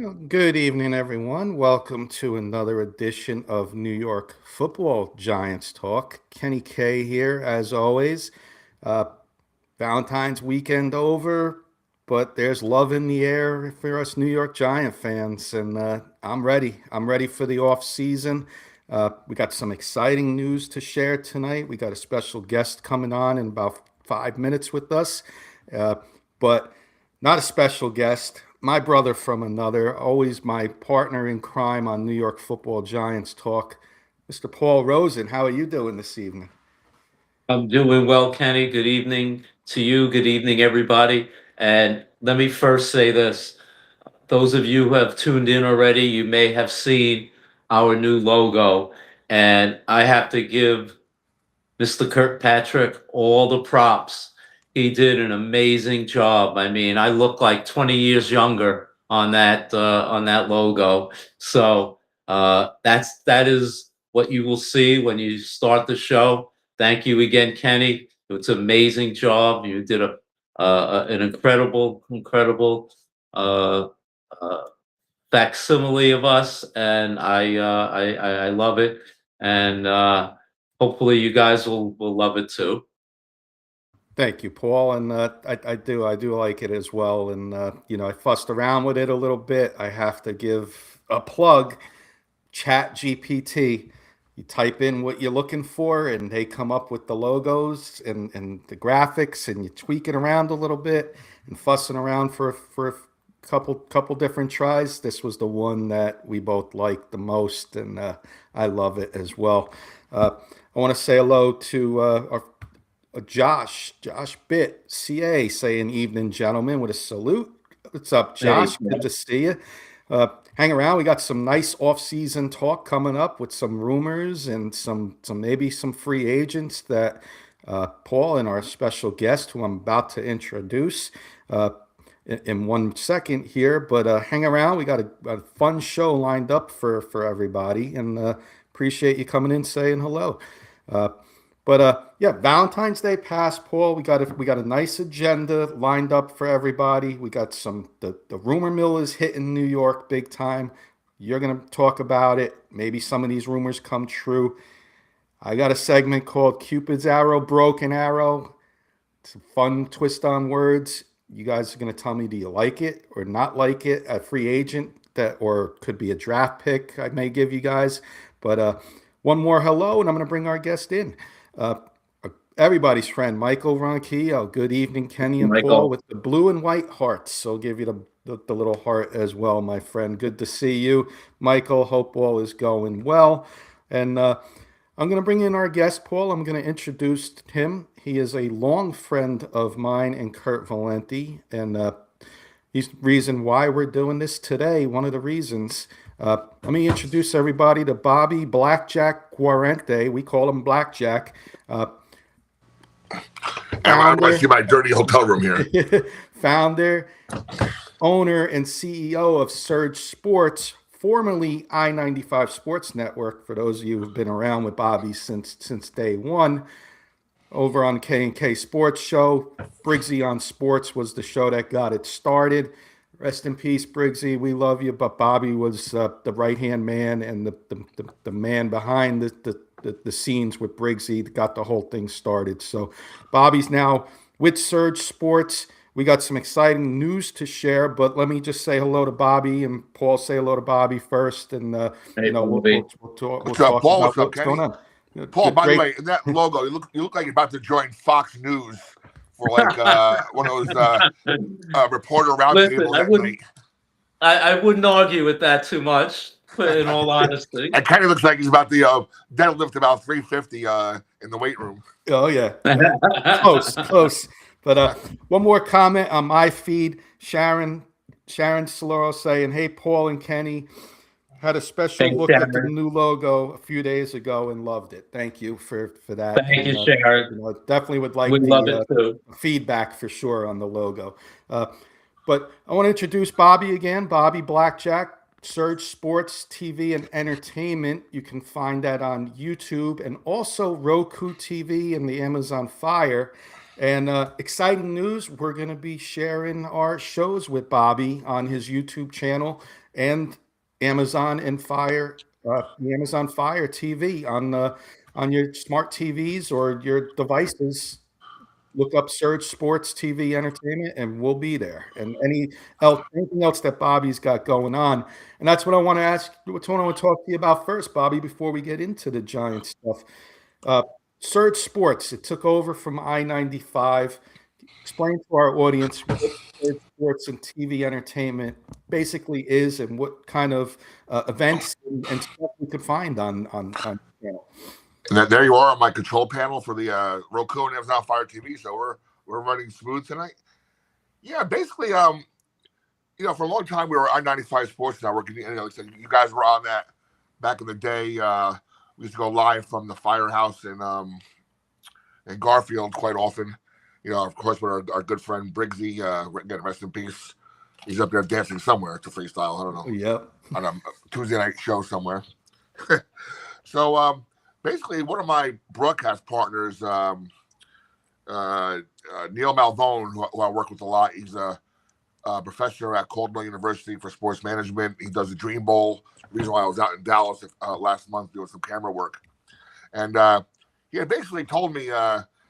Well, good evening, everyone. Welcome to another edition of New York Football Giants Talk. Kenny K here, as always. Uh, Valentine's weekend over, but there's love in the air for us New York Giant fans, and I'm ready. I'm ready for the off season. We got some exciting news to share tonight. We got a special guest coming on in about 5 minutes with us, uh, but not a special guest. My brother from another, always my partner in crime on New York Football Giants Talk, Mr. Paul Rosen. How are you doing this evening? I'm doing well, Kenny. Good evening to you. Good evening, everybody. And let me first say this. Those of you who have tuned in already, you may have seen our new logo. And I have to give Mr. Kirkpatrick all the props. He did an amazing job. I mean, I look like 20 years younger on that logo. So that is what you will see when you start the show. Thank you again, Kenny. It's an amazing job. You did an incredible uh, uh, facsimile of us, and I love it. And hopefully, you guys will love it too. Thank you, Paul. And I do like it as well. And I fussed around with it a little bit. I have to give a plug. Chat GPT. You type in what you're looking for, and they come up with the logos and the graphics, and you tweak it around a little bit and fussing around for a couple different tries. This was the one that we both liked the most, and I love it as well. I want to say hello to our Josh Bitt, CA, saying evening, gentlemen, with a salute. What's up, Hey, Josh? Good to see you. Hang around. We got some nice off-season talk coming up with some rumors and some maybe some free agents that Paul and our special guest, who I'm about to introduce in 1 second here. But hang around. We got a fun show lined up for everybody, and appreciate you coming in saying hello. Uh, but yeah, Valentine's Day passed, Paul. We got a nice agenda lined up for everybody. We got the rumor mill is hitting New York big time. You're gonna talk about it. Maybe some of these rumors come true. I got a segment called Cupid's Arrow, Broken Arrow. It's a fun twist on words. You guys are gonna tell me, do you like it or not like it? A free agent that, or could be a draft pick I may give you guys. But one more hello, and I'm gonna bring our guest in. Uh, Everybody's friend, Michael Ronquillo. Good evening, Kenny and Paul, Michael. with the blue and white hearts. So I'll give you the little heart as well, my friend. Good to see you, Michael. Hope all is going well. And I'm going to bring in our guest, Paul. I'm going to introduce him. He is a long friend of mine and Kurt Valenti. And he's the reason why we're doing this today. One of the reasons. Let me introduce everybody to Bobby Blackjack Guarente. We call him Blackjack. I want to Founder, see my dirty hotel room here. founder, owner, and CEO of Surge Sports, formerly I-95 Sports Network. For those of you who've been around with Bobby since day one, over on K&K Sports Show, Briggsy on Sports was the show that got it started. Rest in peace, Briggsy. We love you, but Bobby was the right hand man and the man behind the scenes with Briggsy that got the whole thing started. So Bobby's now with Surge Sports. We got some exciting news to share, but let me just say hello to Bobby, and Paul say hello to Bobby first, and Hey, we'll, Bobby. we'll What's up, talk Paul? about What's up, what's going Kenny? on. Paul, Good, by the great. way, in that logo, you look like you're about to join Fox News for like one of those reporter Listen, roundtables at night. I wouldn't argue with that too much, in all honesty. It kind of looks like he's about to deadlift about 350 in the weight room. Oh yeah, close, close. But one more comment on my feed. Sharon Soloro saying, "Hey, Paul and Kenny, had a special Thanks, look at the Sharon. new logo a few days ago and loved it. Thank you for that, Thank and you, Sharon. definitely would We like love the it too. feedback for sure on the logo. Uh, but I want to introduce Bobby again, Bobby Blackjack, Surge Sports TV and Entertainment. You can find that on YouTube and also Roku TV and the Amazon Fire. And exciting news, we're going to be sharing our shows with Bobby on his YouTube channel and Amazon and the Amazon Fire TV on your smart TVs or your devices. Look up Surge Sports TV Entertainment, and we'll be there. And anything else that Bobby's got going on, and that's what I want to ask. What's what I want to talk to you about first, Bobby, before we get into the Giants stuff. Uh, Surge Sports, it took over from I-95. Explain to our audience what Surge Sports and TV Entertainment basically is, and what kind of events and stuff we could find on the channel. And then there you are on my control panel for the Roku and Amazon Fire TV. So we're running smooth tonight. Yeah, basically, for a long time we were I-95 Sports Network. Like you guys were on that back in the day. We used to go live from the firehouse in Garfield quite often. Of course, with our good friend Briggsy, again, rest in peace. He's up there dancing somewhere to freestyle. I don't know. Yep. On a Tuesday night show somewhere. So basically, one of my broadcast partners, Neil Malvone, who I work with a lot, he's a professor at Caldwell University for sports management. He does the Dream Bowl. The reason why I was out in Dallas last month doing some camera work. And he had basically told me,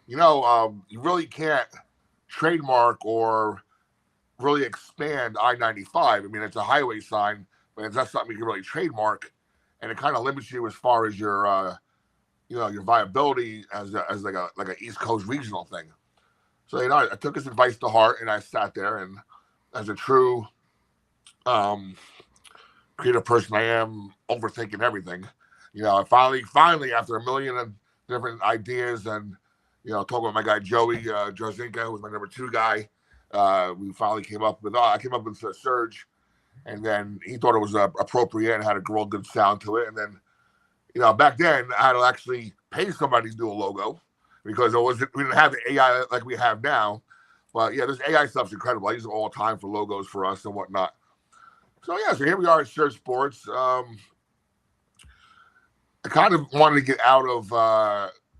you really can't trademark or really expand I-95. I mean, it's a highway sign, but it's not something you can really trademark. And it kind of limits you as far as your your viability as like an East Coast regional thing. So I took his advice to heart, and I sat there, and as a true creative person I am, overthinking everything. I finally after a million of different ideas and talking with my guy Joey Jarzinka, who was my number 2 guy, we finally came up with I came up with a Surge, and then he thought it was appropriate and had a real good sound to it, and then. Back then I had to actually pay somebody to do a logo because we didn't have the AI like we have now. But yeah, this AI stuff's incredible. I use it all the time for logos for us and whatnot. So here we are at Surge Sports. I kind of wanted to get out of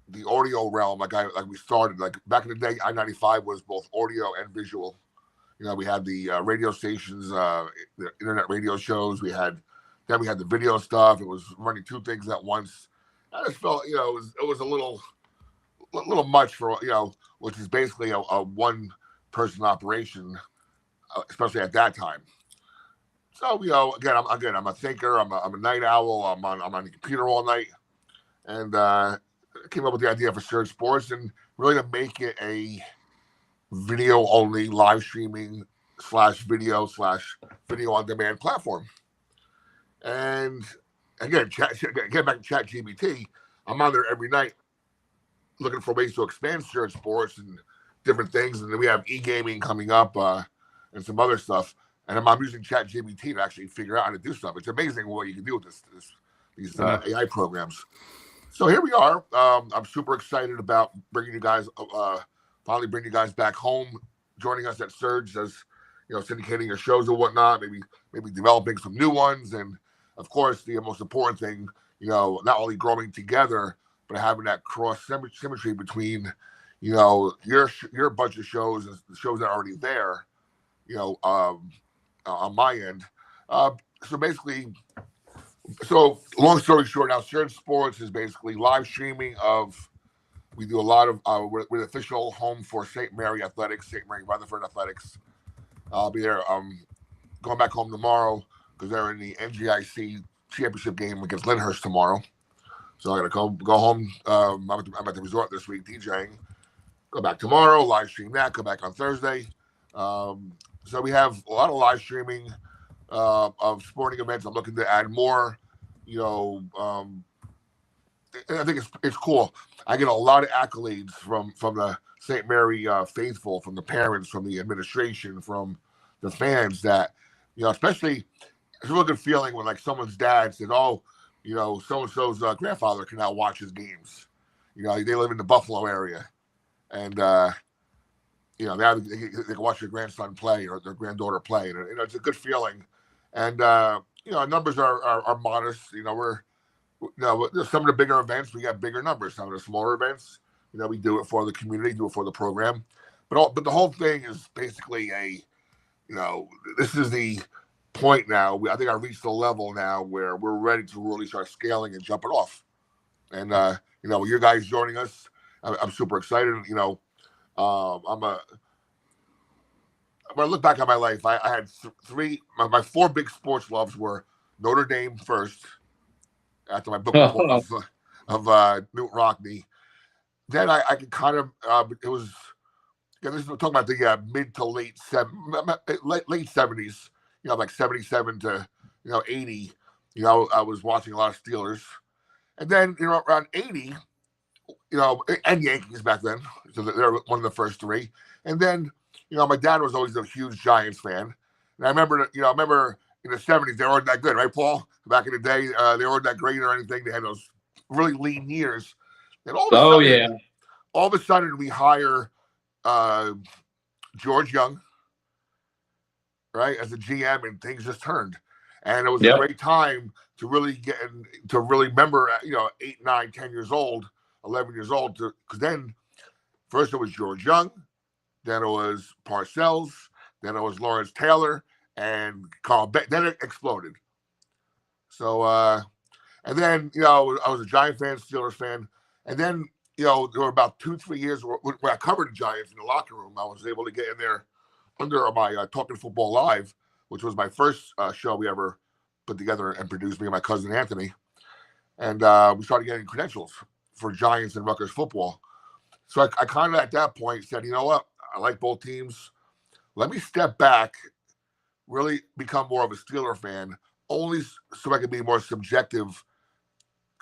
the audio realm like we started. Like back in the day, I-95 was both audio and visual. We had the radio stations, the internet radio shows. Then we had the video stuff. It was running 2 things at once. I just felt, it was a little much for, which is basically a one-person operation, especially at that time. So, again, I'm a thinker. I'm a night owl. I'm on the computer all night, and came up with the idea for Surge Sports and really to make it a video-only live streaming /video on demand platform. And again, get back to ChatGPT. I'm on there every night looking for ways to expand Surge Sports and different things. And then we have e-gaming coming up and some other stuff. And I'm using ChatGPT to actually figure out how to do stuff. It's amazing what you can do with these AI programs. So here we are. I'm super excited about finally bringing you guys back home, joining us at Surge as syndicating your shows and whatnot, maybe developing some new ones, and of course the most important thing, not only growing together but having that cross symmetry between your bunch of shows and the shows that are already there, on my end. So long story short, now Surge Sports is basically live streaming of. We do a lot of we're the official home for St. Mary Athletics, St. Mary Rutherford Athletics. I'll be there. Going back home tomorrow because they're in the NGIC championship game against Lyndhurst tomorrow. So I gotta go home. I'm at the resort this week DJing. Go back tomorrow, live stream that. Come back on Thursday. So we have a lot of live streaming of sporting events. I'm looking to add more. I think it's cool. I get a lot of accolades from the St. Mary faithful, from the parents, from the administration, from the fans. That especially it's a real good feeling when like someone's dad says, "Oh, so and so's grandfather can now watch his games." They live in the Buffalo area, and they can watch their grandson play or their granddaughter play, and it's a good feeling. And numbers are modest. Some of the bigger events we got bigger numbers. Some of the smaller events we do it for the community, do it for the program. But the whole thing is basically this is the point now. I think I reached the level now where we're ready to really start scaling and jumping off. And with you guys joining us, I'm super excited. When I look back on my life, I had my four big sports loves were Notre Dame first, after my book report of Newt Rockne. Then I could kind of, it was, again, this is, we're talking about the mid to late 70s, like 77 to, 80, I was watching a lot of Steelers. And then, around 80, and Yankees back then. So they're one of the first three. And then, my dad was always a huge Giants fan. And I remember in the 70s, they weren't that good, right, Paul? Back in the day, they weren't that great or anything. They had those really lean years. And all of a sudden we hire George Young, right, as a GM, and things just turned. And it was a great time to really remember, 8, 9, 10 years old, 11 years old, because then first it was George Young, then it was Parcells, then it was Lawrence Taylor, and Carl Beck. Then it exploded. So, and then, I was a Giant fan, Steelers fan. And then, there were about 2-3 years where I covered the Giants in the locker room. I was able to get in there under my Talking Football Live, which was my first show we ever put together and produced, me and my cousin Anthony. And we started getting credentials for Giants and Rutgers football. So I kind of at that point said, you know what? I like both teams. Let me step back, really become more of a Steeler fan, only so I can be more subjective,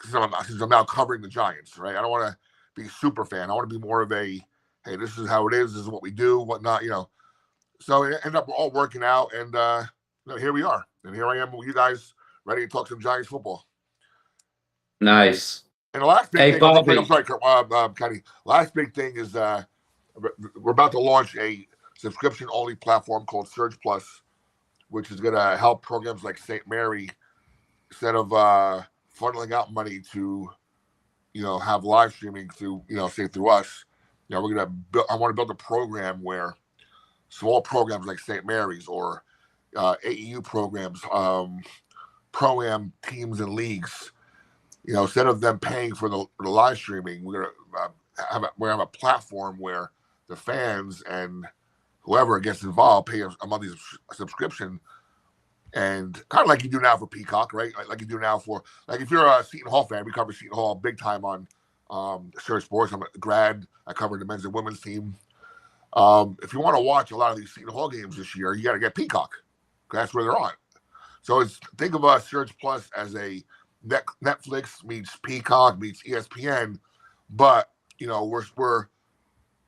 since I'm now covering the Giants, right? I don't want to be a super fan. I want to be more of a, hey, this is how it is. This is what we do, whatnot, So it ended up all working out, and here we are. And here I am with you guys, ready to talk some Giants football. Nice. And the last big thing, Bobby. I'm sorry, Kenny. Last big thing is we're about to launch a subscription-only platform called Surge Plus, which is going to help programs like St. Mary, instead of funneling out money to, have live streaming through, say through us. I want to build a program where small programs like St. Mary's or AEU programs, pro-am teams and leagues, instead of them paying for the live streaming, we're gonna have a platform where the fans and whoever gets involved pay a monthly subscription, and kind of like you do now for Peacock, right? Like you do now for, like, if you're a Seton Hall fan, we cover Seton Hall big time on Surge Sports. I'm a grad. I covered the men's and women's team. If you want to watch a lot of these Seton Hall games this year, you got to get Peacock. That's where they're on. So think of Surge Plus as a Netflix meets Peacock meets ESPN, but we're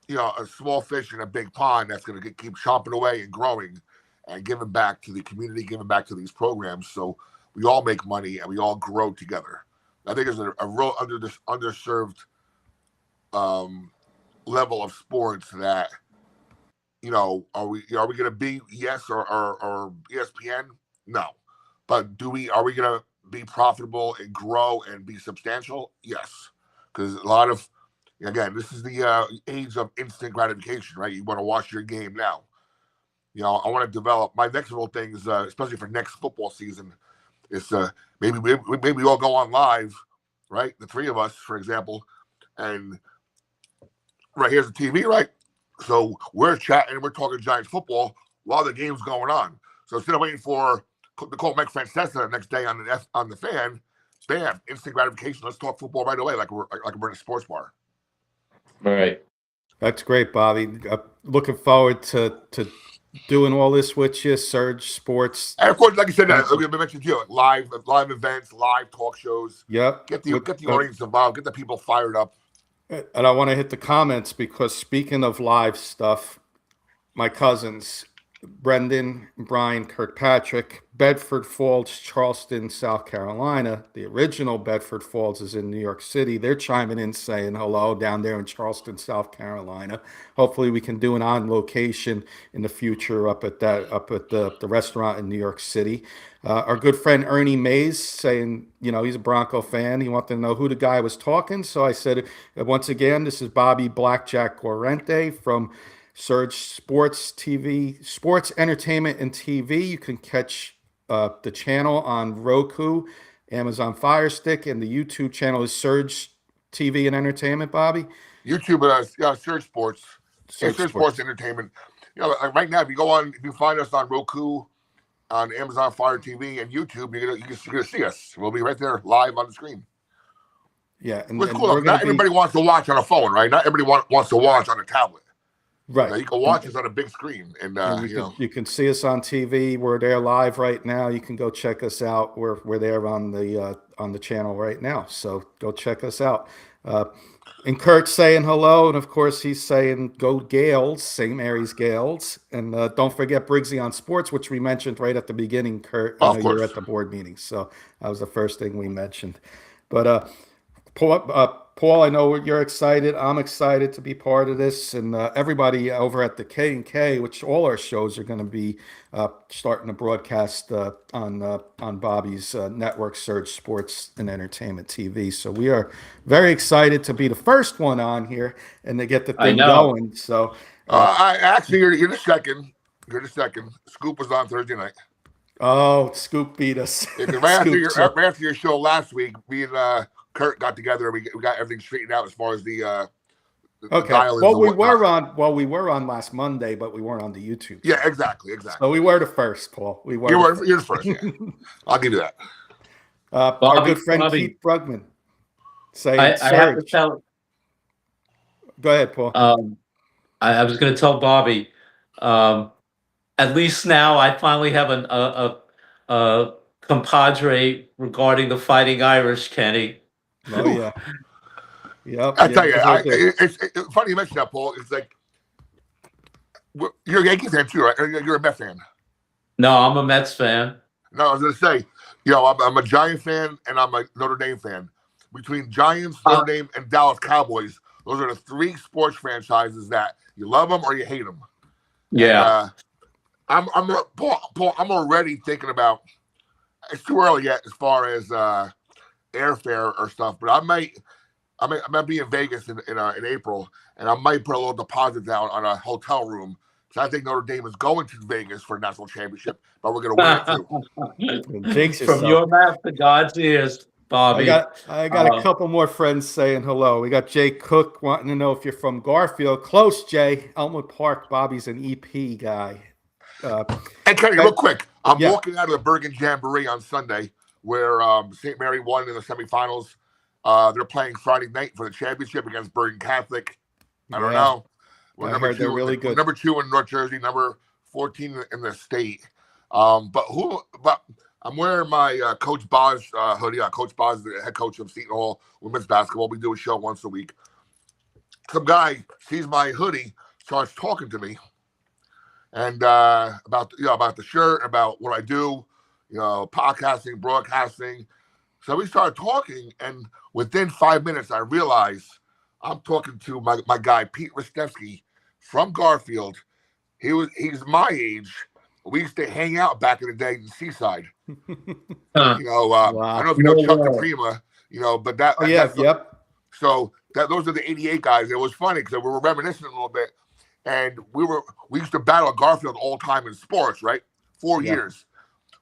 a small fish in a big pond that's going to keep chomping away and growing and giving back to the community, giving back to these programs, so we all make money and we all grow together. I think there's a real underserved level of sports that, are we going to be yes or ESPN? No, but are we going to be profitable and grow and be substantial? Yes, because a lot of, again, this is the age of instant gratification, right? You want to watch your game now. I want to develop my next little things, especially for next football season. Is maybe we all go on live, right? The three of us, for example, and right here's the TV, right? So we're chatting, we're talking Giants football while the game's going on. So instead of waiting for the call Mike Francesa the next day on the fan, bam, instant gratification. Let's talk football right away, like we're in a sports bar. Right. That's great, Bobby. Looking forward to doing all this with you, Surge Sports. And of course, like you said, we mentioned to you, live events, live talk shows. Yep. Get the audience involved, get the people fired up. And I want to hit the comments, because speaking of live stuff, my cousins, Brendan, Brian Kirkpatrick, Bedford Falls, Charleston, South Carolina. The original Bedford Falls is in New York City. They're chiming in saying hello down there in Charleston, South Carolina. Hopefully we can do an on location in the future up at the restaurant in New York City. Our good friend Ernie Mays saying, he's a Bronco fan. He wanted to know who the guy was talking. So I said, once again, this is Bobby Blackjack Gorente from Surge Sports TV, Sports Entertainment and TV. You can catch the channel on Roku, Amazon Fire Stick, and the YouTube channel is Surge TV and Entertainment. Bobby, YouTube, Surge Sports, Surge Surge Sports. Sports Entertainment. Like right now, if you find us on Roku, on Amazon Fire TV, and YouTube, you're gonna see us. We'll be right there live on the screen. Yeah, and It's and cool. we're gonna Not everybody wants to watch on a phone, right? Not everybody wants to watch on a tablet. right. You can watch us on a big screen, and You can see us on TV. We're there live right now. You can go check us out. We're there on the channel right now. So go check us out. And Kurt's saying hello, and of course he's saying go Gales, St. Mary's Gales, and don't forget Briggsy on Sports, which we mentioned right at the beginning. Kurt, I know Of you were course. at the board meeting, so that was the first thing we mentioned. But Paul, I know you're excited. I'm excited to be part of this, and everybody over at the K&K, which all our shows are going to be starting to broadcast on Bobby's network, Surge Sports and Entertainment TV. So we are very excited to be the first one on here and to get the I thing know. going. So Actually, you're the second. You're the second. Scoop was on Thursday night. Scoop beat us. Right Scoop, after your show last week, me and Kurt got together and we got everything straightened out as far as the okay. dial-ins Well, and we whatnot. were on last Monday, but we weren't on the YouTube. Yeah, exactly. So we were the first, Paul. We were. You're the first. Yeah. I'll give you that. Our Bobby- good friend Bobby. Keith Brugman saying, I have to Surge. tell. Go ahead, Paul. I was going to tell Bobby. At least now I finally have a compadre regarding the Fighting Irish, Kenny. Oh yeah. Yep. I tell you, sure do. it's funny you mentioned that, Paul. It's like you're a Yankee fan too, right? You're a Met fan. No, I'm a Mets fan. No, I was going to say, I'm a Giant fan and I'm a Notre Dame fan. Between Giants, Notre Dame, and Dallas Cowboys, those are the three sports franchises that you love them or you hate them. Yeah. I'm Paul. I'm already thinking about. It's too early yet as far as airfare or stuff, but I might be in Vegas in April, and I might put a little deposit down on a hotel room. So I think Notre Dame is going to Vegas for a national championship, but we're going to win it too. Jinx From yourself. your mouth to God's ears, Bobby. I got a couple more friends saying hello. We got Jay Cook wanting to know if you're from Garfield. Close, Jay. Elmwood Park. Bobby's an EP guy. And Kenny, real quick, I'm Yeah. walking out of the Bergen Jamboree on Sunday, where St. Mary won in the semifinals. They're playing Friday night for the championship against Bergen Catholic. I don't Yeah. know. We're I number heard they're two, really good. number 2 in North Jersey, number 14 in the state. But I'm wearing my Coach Boz hoodie. Coach Boz is the head coach of Seton Hall women's basketball. We do a show once a week. Some guy sees my hoodie, starts talking to me, and about the shirt, about what I do, podcasting, broadcasting. So we started talking, and within 5 minutes, I realized I'm talking to my guy Pete Ristevsky from Garfield. He's my age. We used to hang out back in the day in Seaside. Huh. I don't know if you know No Chuck way. Caprima, but that. Oh, yeah. that's the- Yep. So those are the '88 guys. It was funny because we were reminiscing a little bit, and we used to battle at Garfield all the time in sports, right? 4 Yeah. years.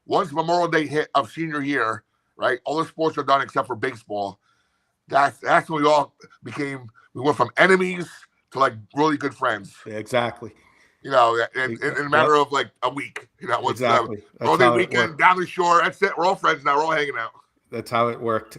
Once Memorial Day hit of senior year, right? All the sports are done except for baseball. That's when we went from enemies to like really good friends. Yeah, exactly. In a matter of like a week. Exactly. That's All day how it weekend worked. down the shore. That's it. We're all friends now. We're all hanging out. That's how it worked.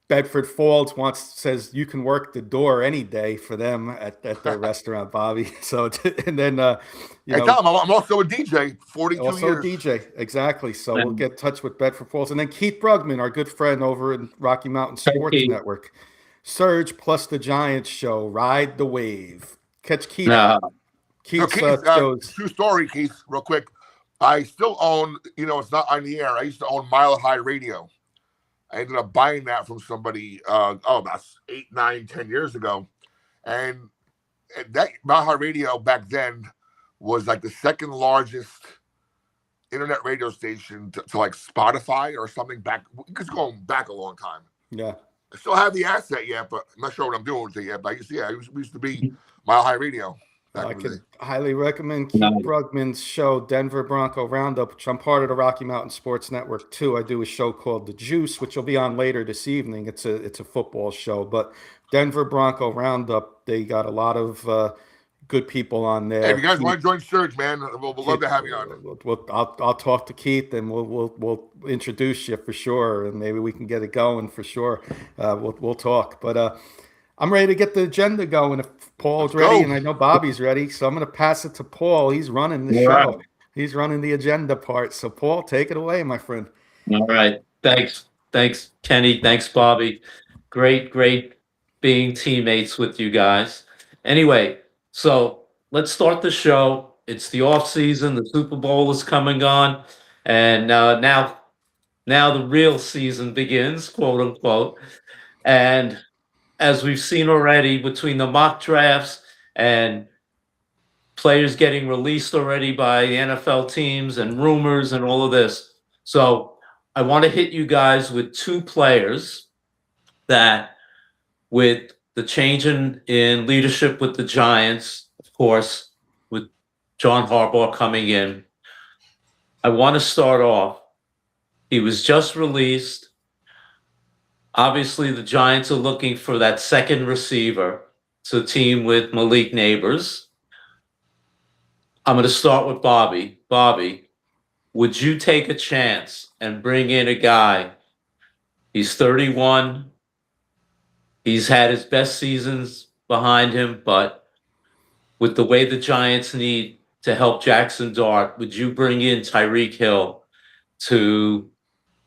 Bedford Falls says you can work the door any day for them at their restaurant, Bobby. So and then Hey, Tom, I'm also a DJ. 42 also years. DJ, exactly. So we'll get in touch with Bedford Falls, and then Keith Brugman, our good friend over in Rocky Mountain Sports Keith. Network. Surge plus the Giants show, ride the wave. Catch Keith. Nah. So Keith's Keith, shows. true story, Keith, real quick. I still own, it's not on the air. I used to own Mile High Radio. I ended up buying that from somebody, about 8, 9, 10 years ago. And that Mile High Radio back then was like the second largest internet radio station to like Spotify or something back. It's going back a long time. Yeah. I still have the asset yet, but I'm not sure what I'm doing with it yet. But we used to be Mile High Radio. I can highly recommend Keith Brugman's show, Denver Bronco Roundup, which I'm part of the Rocky Mountain Sports Network too. I do a show called The Juice, which will be on later this evening. It's a football show, but Denver Bronco Roundup, they got a lot of good people on there. Hey, if you guys want to join Surge, man, we'll love to have you on. I'll talk to Keith and we'll introduce you for sure, and maybe we can get it going for sure. We'll talk, but I'm ready to get the agenda going. If Paul's ready, and I know Bobby's ready, so I'm going to pass it to Paul. He's running the show. Right. He's running the agenda part. So, Paul, take it away, my friend. All right. Thanks, Kenny. Thanks, Bobby. Great being teammates with you guys. Anyway, so let's start the show. It's the off season. The Super Bowl is coming on, and now the real season begins, quote unquote. And as we've seen already, between the mock drafts and players getting released already by the NFL teams and rumors and all of this. So I want to hit you guys with 2 players that, with the change in leadership with the Giants, of course, with John Harbaugh coming in, I want to start off. He was just released. Obviously, the Giants are looking for that second receiver to team with Malik Neighbors. I'm going to start with Bobby. Bobby, would you take a chance and bring in a guy? He's 31. He's had his best seasons behind him, but with the way the Giants need to help Jackson Dart, would you bring in Tyreek Hill to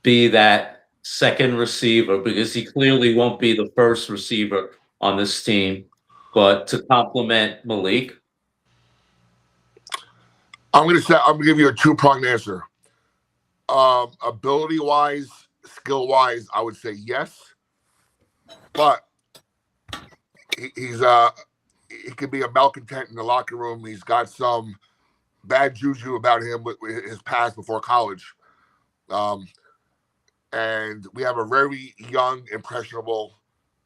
be that second receiver, because he clearly won't be the first receiver on this team, but to complement Malik? I'm gonna give you a 2-pronged answer. Ability wise, skill wise, I would say yes, but he could be a malcontent in the locker room. He's got some bad juju about him with his past before college. And we have a very young, impressionable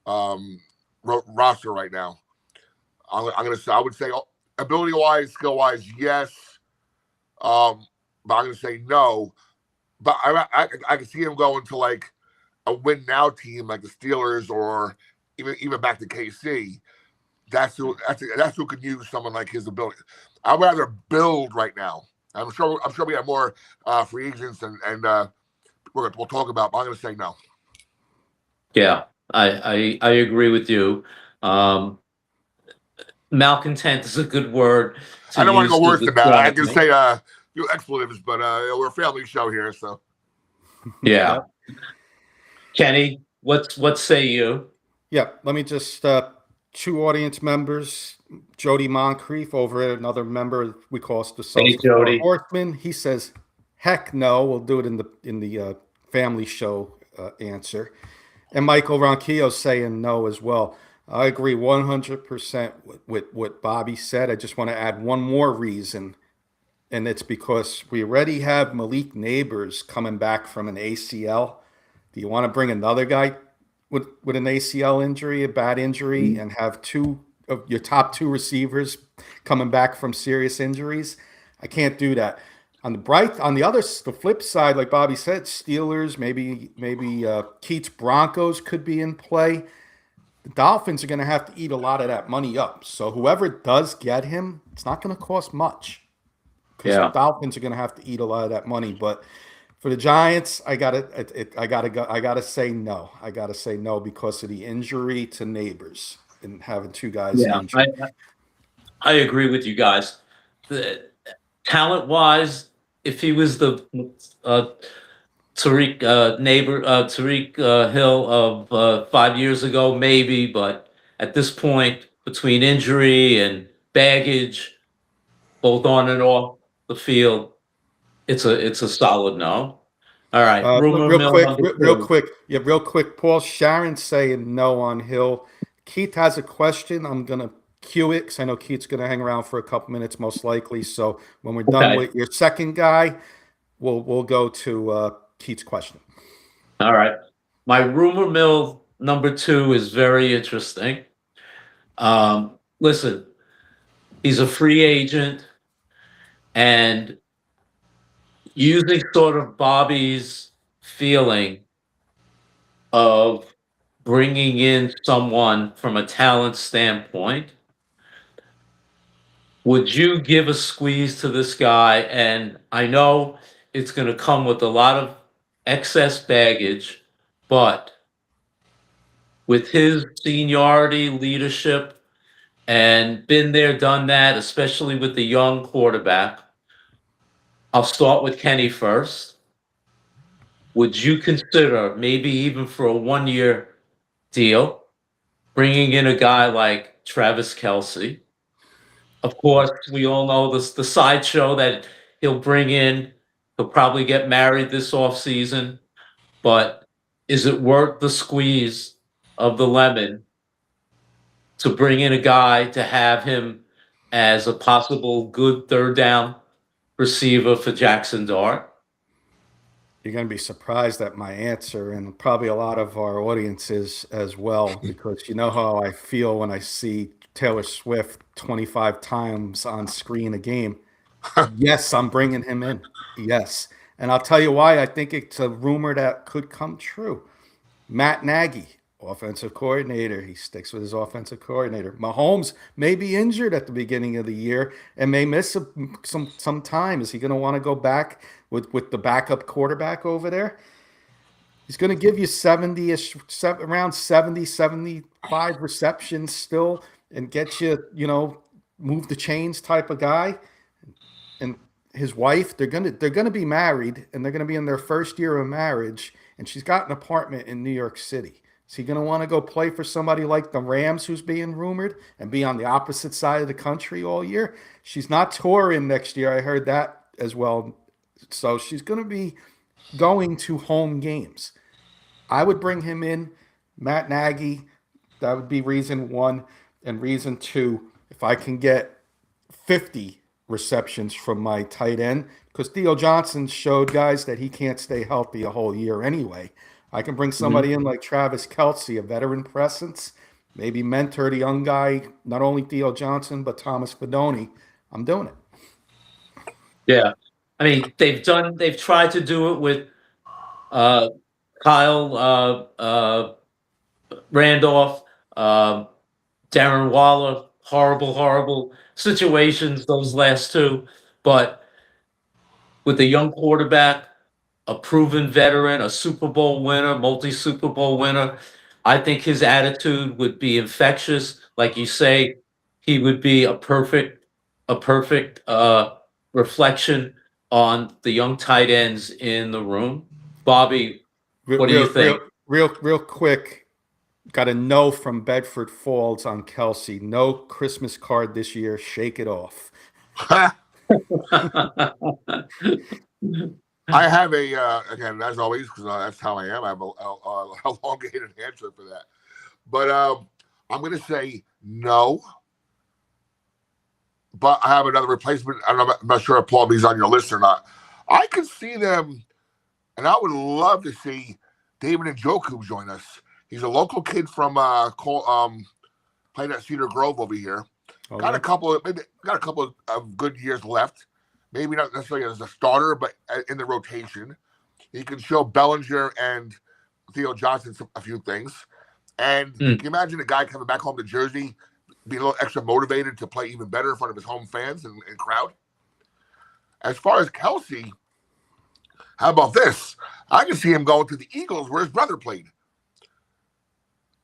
roster right now. I would say ability-wise, skill-wise, yes. But I'm going to say no. But I can see him going to like a win-now team like the Steelers or even back to KC. That's who could use someone like his ability. I'd rather build right now. I'm sure we have more free agents and we'll talk about, but I'm going to say no. Yeah, I agree with you. Malcontent is a good word. I don't want to go worse than that. I can say few expletives, but we're a family show here, so. Yeah. Kenny, what say you? Yeah, let me just 2 audience members. Jody Moncrief over at another member we call us the Social Horseman. He says, "Heck no." We'll do it in the family show answer. And Michael Ronquillo saying no as well. I agree 100% with what Bobby said. I just want to add one more reason, and it's because we already have Malik Neighbors coming back from an ACL. Do you want to bring another guy with an ACL injury, a bad injury, and have 2 of your top 2 receivers coming back from serious injuries? I can't do that. On the flip side, like Bobby said, Steelers, maybe Keith's Broncos could be in play. The Dolphins are going to have to eat a lot of that money up. So whoever does get him, it's not going to cost much, because the Dolphins are going to have to eat a lot of that money. But for the Giants, I gotta say no. I gotta say no because of the injury to Neighbors and having 2 guys injured. I agree with you guys. Talent-wise, if he was the Tyreek Hill of 5 years ago, maybe, but at this point, between injury and baggage, both on and off the field, it's a solid no. All right, rumor Real mill quick, number real two. quick, yeah, real quick. Paul, Sharon's saying no on Hill. Keith has a question. I'm gonna cue it because I know Keith's gonna hang around for a couple minutes, most likely. So when we're done Okay. with your second guy, we'll go to Keith's question. All right. My rumor mill number two is very interesting. Listen, he's a free agent, and using sort of Bobby's feeling of bringing in someone from a talent standpoint, would you give a squeeze to this guy? And I know it's going to come with a lot of excess baggage, but with his seniority, leadership, and been there, done that, especially with the young quarterback, I'll start with Kenny first. Would you consider, maybe even for a 1 year deal, bringing in a guy like Travis Kelsey? Of course, we all know this the sideshow that he'll bring in. He'll probably get married this offseason, but is it worth the squeeze of the lemon to bring in a guy to have him as a possible good third down receiver for Jackson Dart? You're going to be surprised at my answer, and probably a lot of our audiences as well, because you know how I feel when I see Taylor Swift 25 times on screen a game. Yes, I'm bringing him in. Yes. And I'll tell you why I think it's a rumor that could come true. Matt Nagy, offensive coordinator. He sticks with his offensive coordinator. Mahomes may be injured at the beginning of the year and may miss some time. Is he going to want to go back with the backup quarterback over there? He's going to give you 70-ish, around 70, 75 receptions still and get you, move the chains type of guy. And his wife, they're gonna be married and they're gonna be in their first year of marriage, and she's got an apartment in New York City. Is he gonna want to go play for somebody like the Rams, who's being rumored, and be on the opposite side of the country all year? She's not touring next year. I heard that as well. So she's gonna be going to home games. I would bring him in, Matt Nagy. That would be reason one. And reason two, if I can get 50 receptions from my tight end, because Theo Johnson showed guys that he can't stay healthy a whole year anyway. I can bring Mhm. somebody in like Travis Kelsey, a veteran presence, maybe mentor the young guy, not only Theo Johnson, but Thomas Fedoni. I'm doing it. Yeah. I mean, they've tried to do it with uh, Kyle Randolph, um, Darren Waller. Horrible, horrible situations, those last two. But with a young quarterback, a proven veteran, a Super Bowl winner, multi Super Bowl winner, I think his attitude would be infectious. Like you say, he would be a perfect reflection on the young tight ends in the room. Bobby, Real, what do you real, real, think? real quick. Got a no from Bedford Falls on Kelsey. No Christmas card this year. Shake it off. I have again, as always, because that's how I am. I have a elongated answer for that. But I'm going to say no. But I have another replacement. I'm not sure if Paul B's on your list or not. I could see them, and I would love to see David Njoku join us. He's a local kid from playing at Cedar Grove over here. Oh, Got yeah. a couple of good years left. Maybe not necessarily as a starter, but in the rotation. He can show Bellinger and Theo Johnson a few things. And Hmm. can you imagine a guy coming back home to Jersey, be a little extra motivated to play even better in front of his home fans and crowd? As far as Kelsey, how about this? I can see him going to the Eagles where his brother played.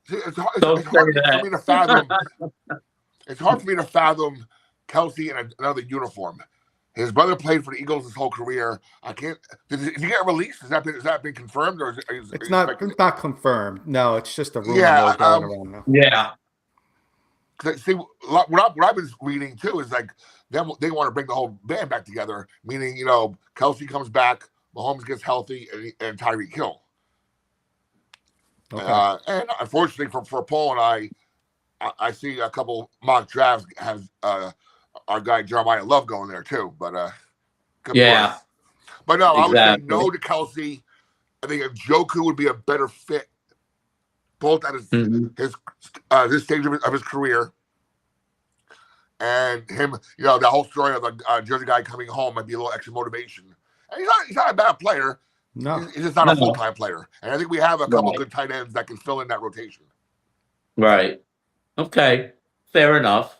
See, it's hard Don't say for that. me to fathom. It's hard for me to fathom Kelsey in another uniform. His brother played for the Eagles his whole career. I can't. Did he get released? Has that been confirmed, or It's not confirmed. No, it's just a rumor Yeah, mill going around now. Yeah. See, what I've been reading too is like then they want to bring the whole band back together. Meaning, Kelsey comes back, Mahomes gets healthy, and Tyreek Hill. Okay. And unfortunately for Paul and I see a couple mock drafts have our guy Jeremiah Love going there too, but could be Yeah, worse. But no, I would say exactly. no to Kelsey. I think Njoku would be a better fit, both at his Mhm. this stage of his career, and him. The whole story of the Jersey guy coming home might be a little extra motivation. And he's not a bad player. No. He's just not a No. full-time player. And I think we have a couple Right. good tight ends that can fill in that rotation. Right. Okay. Fair enough.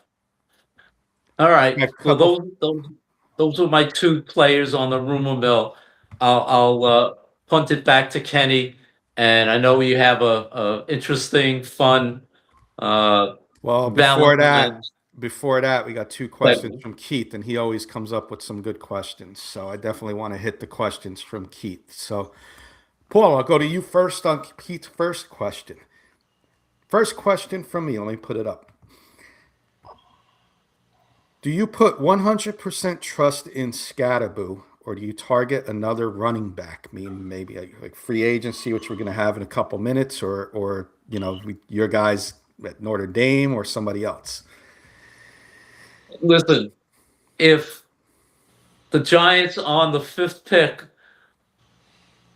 All right. A Well, couple. those are my two players on the rumor mill. I'll punt it back to Kenny, and I know you have a interesting, fun Well, Valentine's. before that, we got two questions from Keith, and he always comes up with some good questions. So I definitely want to hit the questions from Keith. So, Paul, I'll go to you first on Keith's first question. First question from me. Let me put it up. Do you put 100% trust in Scatterboo, or do you target another running back? I mean, maybe like free agency, which we're going to have in a couple minutes, or your guys at Notre Dame or somebody else. Listen, if the Giants on the 5th pick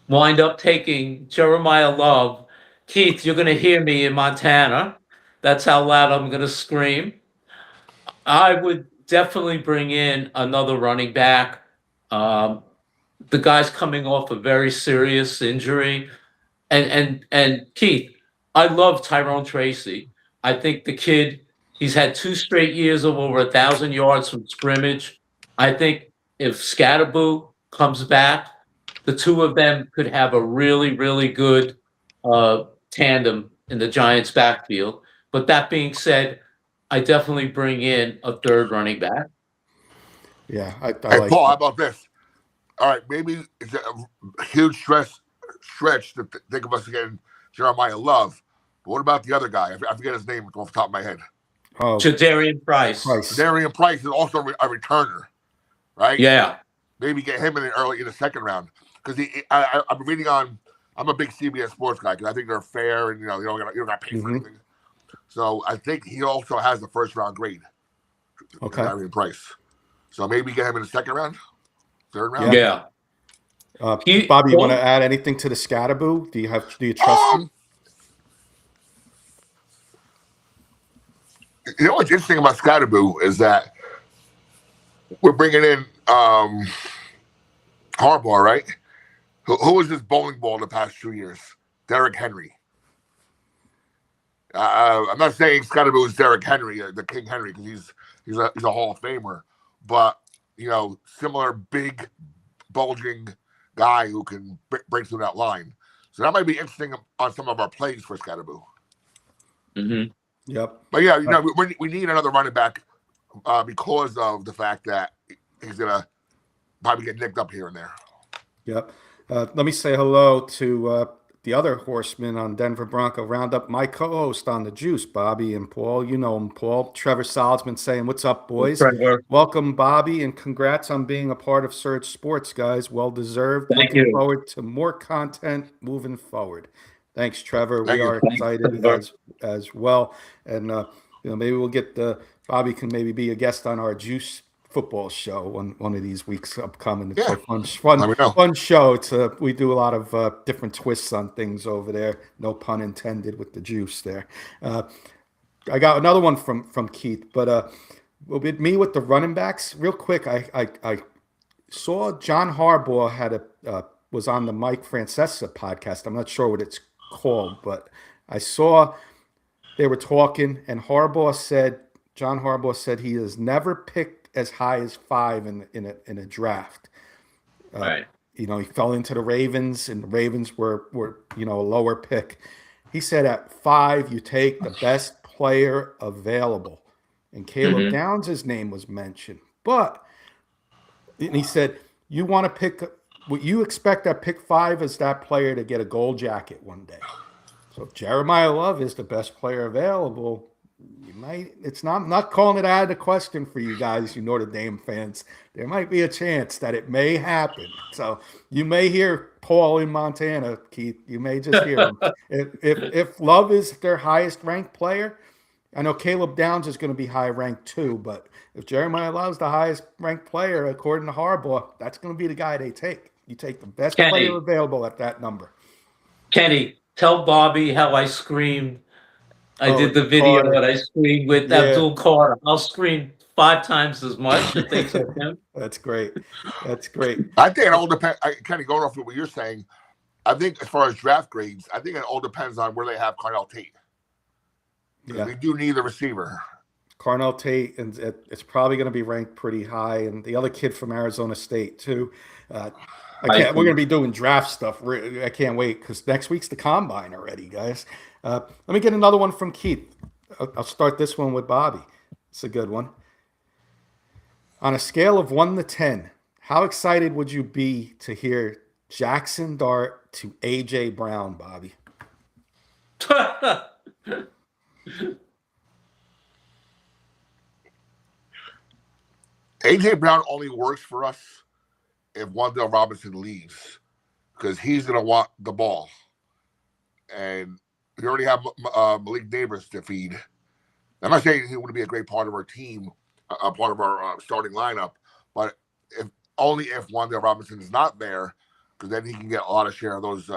wind up taking Jeremiah Love, Keith, you're going to hear me in Montana. That's how loud I'm going to scream. I would definitely bring in another running back. The guy's coming off a very serious injury, and Keith, I love Tyrone Tracy. I think the kid, he's had 2 straight years of over 1,000 yards from scrimmage. I think if Scatterboo comes back, the two of them could have a really, really good tandem in the Giants' backfield. But that being said, I definitely bring in a third running back. Yeah, I Hey, like Paul, how that. about this? All right, maybe it's a huge stretch to think of us getting Jeremiah Love. But what about the other guy? I forget his name off the top of my head. Oh, Jadarian Price. Price. Darian Price is also a returner, right? Yeah. Maybe get him in early in the second round because I'm reading on. I'm a big CBS Sports guy because I think they're fair and you don't got to pay for Mhm. anything. So I think he also has the first round grade. Okay. Darian Price. So maybe get him in the second round, third round. Yeah. Bobby, you want to add anything to the Scatterboo? Do you trust him? You know what's interesting about Scatterboo is that we're bringing in Harbaugh, right? Who was this bowling ball the past 2 years? Derrick Henry. I'm not saying Scatterboo is Derrick Henry, the King Henry, because he's a Hall of Famer, but similar big, bulging guy who can break through that line. So that might be interesting on some of our plays for Scatterboo. Mm-hmm. Yep. But yeah, we need another running back because of the fact that he's gonna probably get nicked up here and there. Yep. Let me say hello to the other horsemen on Denver Bronco Roundup, my co-host on the Juice, Bobby and Paul. You know him, Paul. Trevor Salzman saying, "What's up, boys?" Trevor. Welcome, Bobby, and congrats on being a part of Surge Sports, guys. Well deserved. Thank Looking you. forward to more content moving forward. Thanks, Trevor. Thank We you. are Thanks, excited Trevor. as well, and maybe we'll get Bobby can maybe be a guest on our Juice football show one of these weeks upcoming. It's Yeah. a fun Let me know. fun show. We do a lot of different twists on things over there. No pun intended with the Juice there. I got another one from Keith, but with me with the running backs, real quick. I saw John Harbaugh was on the Mike Francesa podcast. I'm not sure what it's called, but I saw they were talking, and John Harbaugh said he has never picked as high as 5 in a draft. Right. He fell into the Ravens, and the Ravens were a lower pick. He said at 5 you take the best player available, and Caleb Downs' name was mentioned. But and he said you want to pick what you expect at pick 5 is that player to get a gold jacket one day. So if Jeremiah Love is the best player available, You might. It's not. I'm not calling it out of the question for you guys, you Notre Dame fans. There might be a chance that it may happen. So you may hear Paul in Montana, Keith. You may just hear him. If Love is their highest ranked player, I know Caleb Downs is going to be high ranked too. But if Jeremiah Love's the highest ranked player according to Harbaugh, that's going to be the guy they take. You take the best player Kenny, available at that number. Kenny, tell Bobby how I screamed. I Oh, did the video Carter. and I screamed with Yeah. Abdul Carter. I'll scream 5 times as much if they took him. That's great. That's great. I think it all depends. Kind of going off of what you're saying. I think as far as draft grades, I think it all depends on where they have Carnell Tate. Yeah. They do need a receiver. Carnell Tate, and it's probably going to be ranked pretty high. And the other kid from Arizona State too. We're going to be doing draft stuff. I can't wait because next week's the combine already, guys. Let me get another one from Keith. I'll start this one with Bobby. It's a good one. On a scale of 1 to 10, how excited would you be to hear Jackson Dart to AJ Brown, Bobby? AJ Brown only works for us if Wan'Dale Robinson leaves because he's going to want the ball. And we already have Malik Neighbors to feed. I'm not saying he would be a great part of our team, a part of our starting lineup, but only if Wan'Dale Robinson is not there, because then he can get a lot of share of those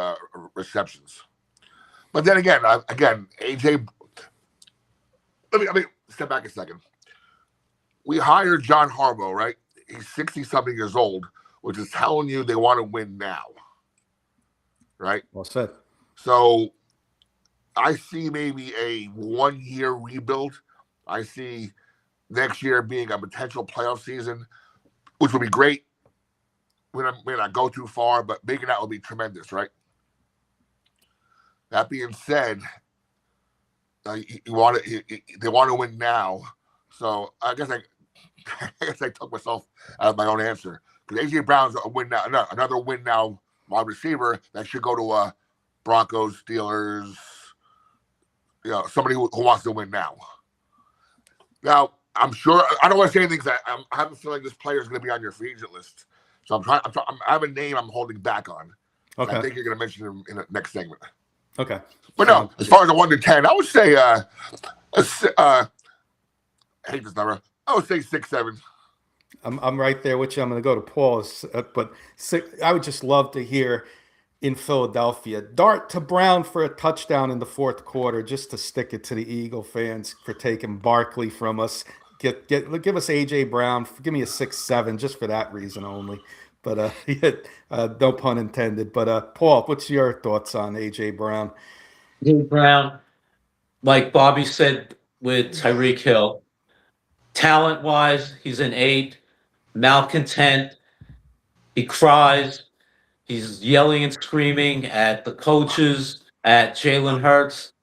receptions. But then again, AJ. Let me step back a second. We hired John Harbaugh, right? He's 60-something years old, which is telling you they want to win now, right? Well said. So I see maybe a 1-year rebuild. I see next year being a potential playoff season, which would be great. We may not go too far, but making that would be tremendous, right? That being said, they want to win now. So I guess I took myself out of my own answer because AJ Brown's a win now, another win now wide receiver that should go to Broncos, Steelers, somebody who wants to win now. Now, I'm sure I don't want to say anything because I have a feeling this player is going to be on your free agent list. So I have a name I'm holding back on. Okay. I think you're going to mention him in the next segment. Okay. But no, as far as a 1 to 10, I would say I hate this number. I would say 6, 7. I'm right there with you. I'm going to go to Paul, but I would just love to hear in Philadelphia Dart to Brown for a touchdown in the fourth quarter, just to stick it to the Eagle fans for taking Barkley from us. Give us AJ Brown. Give me a 6, 7, just for that reason only. But no pun intended. But Paul, what's your thoughts on AJ Brown? AJ Brown, like Bobby said with Tyreek Hill, talent-wise, he's an 8. Malcontent. He cries. He's yelling and screaming at the coaches, at Jalen Hurts.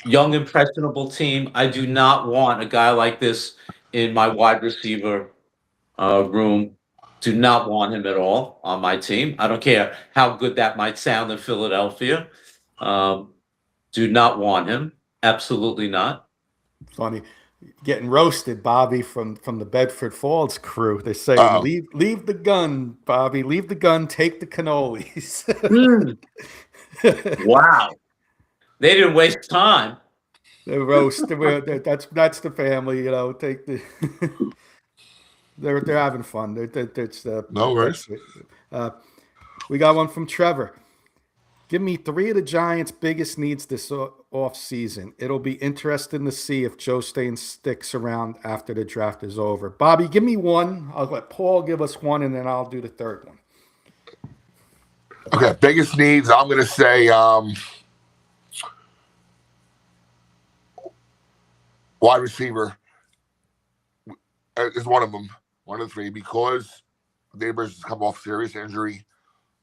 Young, impressionable team. I do not want a guy like this in my wide receiver room. Do not want him at all on my team. I don't care how good that might sound in Philadelphia. Do not want him. Absolutely not. Funny. Getting roasted, Bobby, from the Bedford Falls crew. They're saying, leave the gun, Bobby. Leave the gun. Take the cannolis. Wow. They didn't waste time. The roast. That's the family. Take the. They're having fun. No worries. We got one from Trevor. Give me 3 of the Giants' biggest needs this offseason. It'll be interesting to see if Joe Stain sticks around after the draft is over. Bobby, give me one. I'll let Paul give us one, and then I'll do the third one. Okay, biggest needs, I'm going to say wide receiver is one of them, one of the 3, because Neighbors has come off serious injury.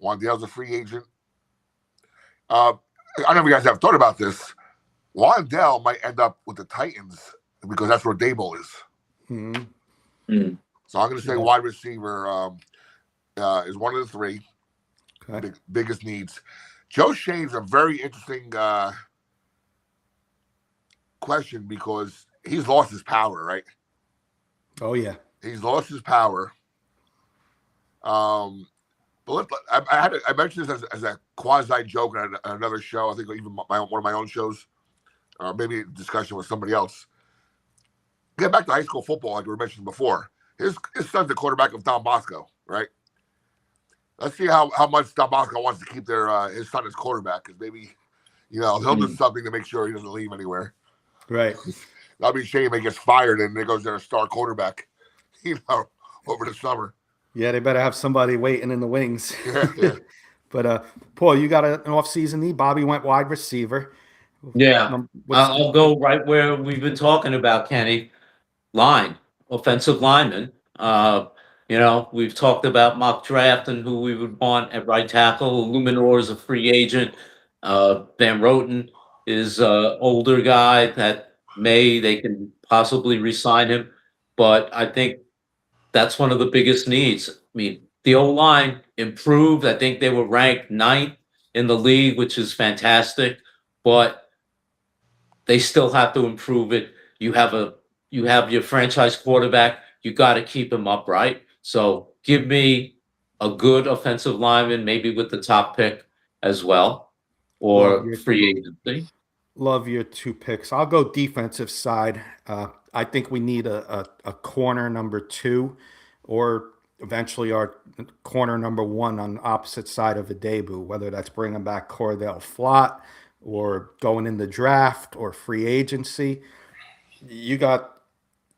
Wan'Dale's a free agent. I don't know if you guys have thought about this. Wan'Dale might end up with the Titans because that's where Dable is. Mm-hmm. So I'm going to say wide receiver is one of the 3 biggest needs. Joe Shane's a very interesting question because he's lost his power, right? Oh yeah. He's lost his power. But I mentioned this as a quasi joke on another show. I think even one of my own shows, or maybe a discussion with somebody else. Get back to high school football, like we were mentioning before. His son's the quarterback of Don Bosco, right? Let's see how much Don Bosco wants to keep his son as quarterback, because maybe he'll do something to make sure he doesn't leave anywhere. Right. That'd be a shame if he gets fired and there goes their star quarterback, over the summer. Yeah, they better have somebody waiting in the wings. Yeah. But Paul, you got an off-season need. Bobby went wide receiver. Yeah, I'll go right where we've been talking about, Kenny. Offensive lineman. We've talked about mock draft and who we would want at right tackle. Luminor is a free agent. Van Roten is an older guy that they can possibly re-sign him. But I think that's one of the biggest needs. I mean, the O-line improved. I think they were ranked 9th in the league, which is fantastic. But they still have to improve it. You have your franchise quarterback. You got to keep him upright. So give me a good offensive lineman, maybe with the top pick as well, or free agency. Love your 2 picks. I'll go defensive side. I think we need a corner number 2, or eventually our corner number 1 on the opposite side of a debut, whether that's bringing back Cordell Flott or going in the draft or free agency. You got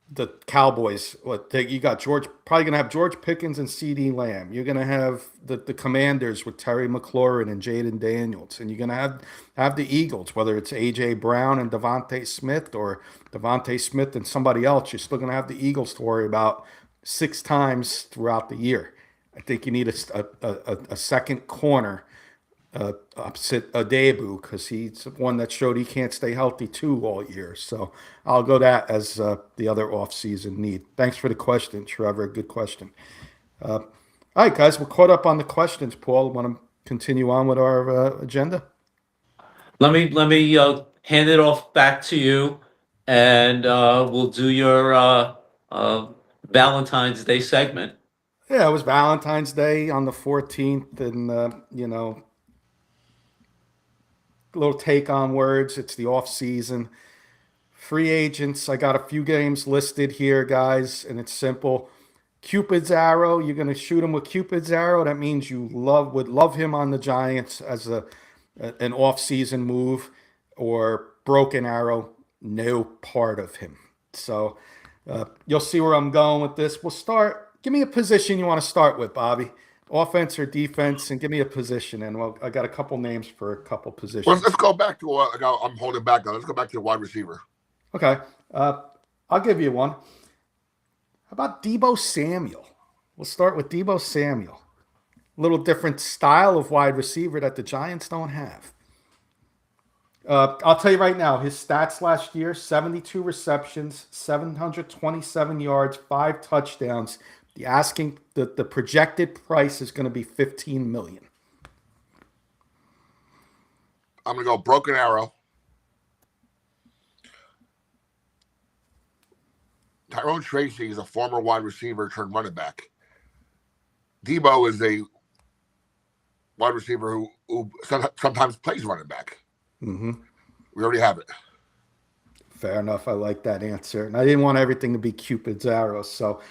the Cowboys. You got probably going to have George Pickens and CeeDee Lamb. You're going to have the Commanders with Terry McLaurin and Jaden Daniels. And you're going to have the Eagles, whether it's A.J. Brown and Devontae Smith or Devontae Smith and somebody else. You're still going to have the Eagles to worry about 6 times throughout the year. I think you need a second corner opposite a debut, because he's one that showed he can't stay healthy too all year. So I'll go that as the other off-season need. Thanks for the question, Trevor. Good question. All right, guys, we're caught up on the questions. Paul, want to continue on with our agenda? Let me hand it off back to you, and we'll do your Valentine's Day segment. Yeah, it was Valentine's Day on the 14th, and little take on words. It's the off season. Free agents. I got a few games listed here, guys, and it's simple. Cupid's arrow. You're going to shoot him with Cupid's arrow. That means you would love him on the Giants as an off season move, or broken arrow. No part of him. So you'll see where I'm going with this. We'll start. Give me a position you want to start with, Bobby. Offense or defense, and give me a position. And I got a couple names for a couple positions. Well, let's go back to I'm holding back now. Let's go back to the wide receiver. Okay. I'll give you one. How about Deebo Samuel? We'll start with Deebo Samuel. A little different style of wide receiver that the Giants don't have. I'll tell you right now, his stats last year: 72 receptions, 727 yards, 5 touchdowns. The projected price is going to be $15 million. I'm going to go broken arrow. Tyrone Tracy is a former wide receiver turned running back. Deebo is a wide receiver who sometimes plays running back. Mm-hmm. We already have it. Fair enough. I like that answer. And I didn't want everything to be Cupid's arrow. So,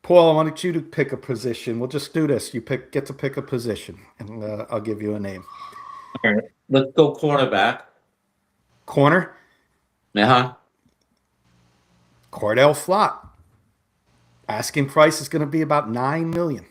Paul, I wanted you to pick a position. We'll just do this. You get to pick a position, and I'll give you a name. All right. Let's go cornerback. Corner? Uh-huh. Cordell Flott. Asking price is going to be about $9 million.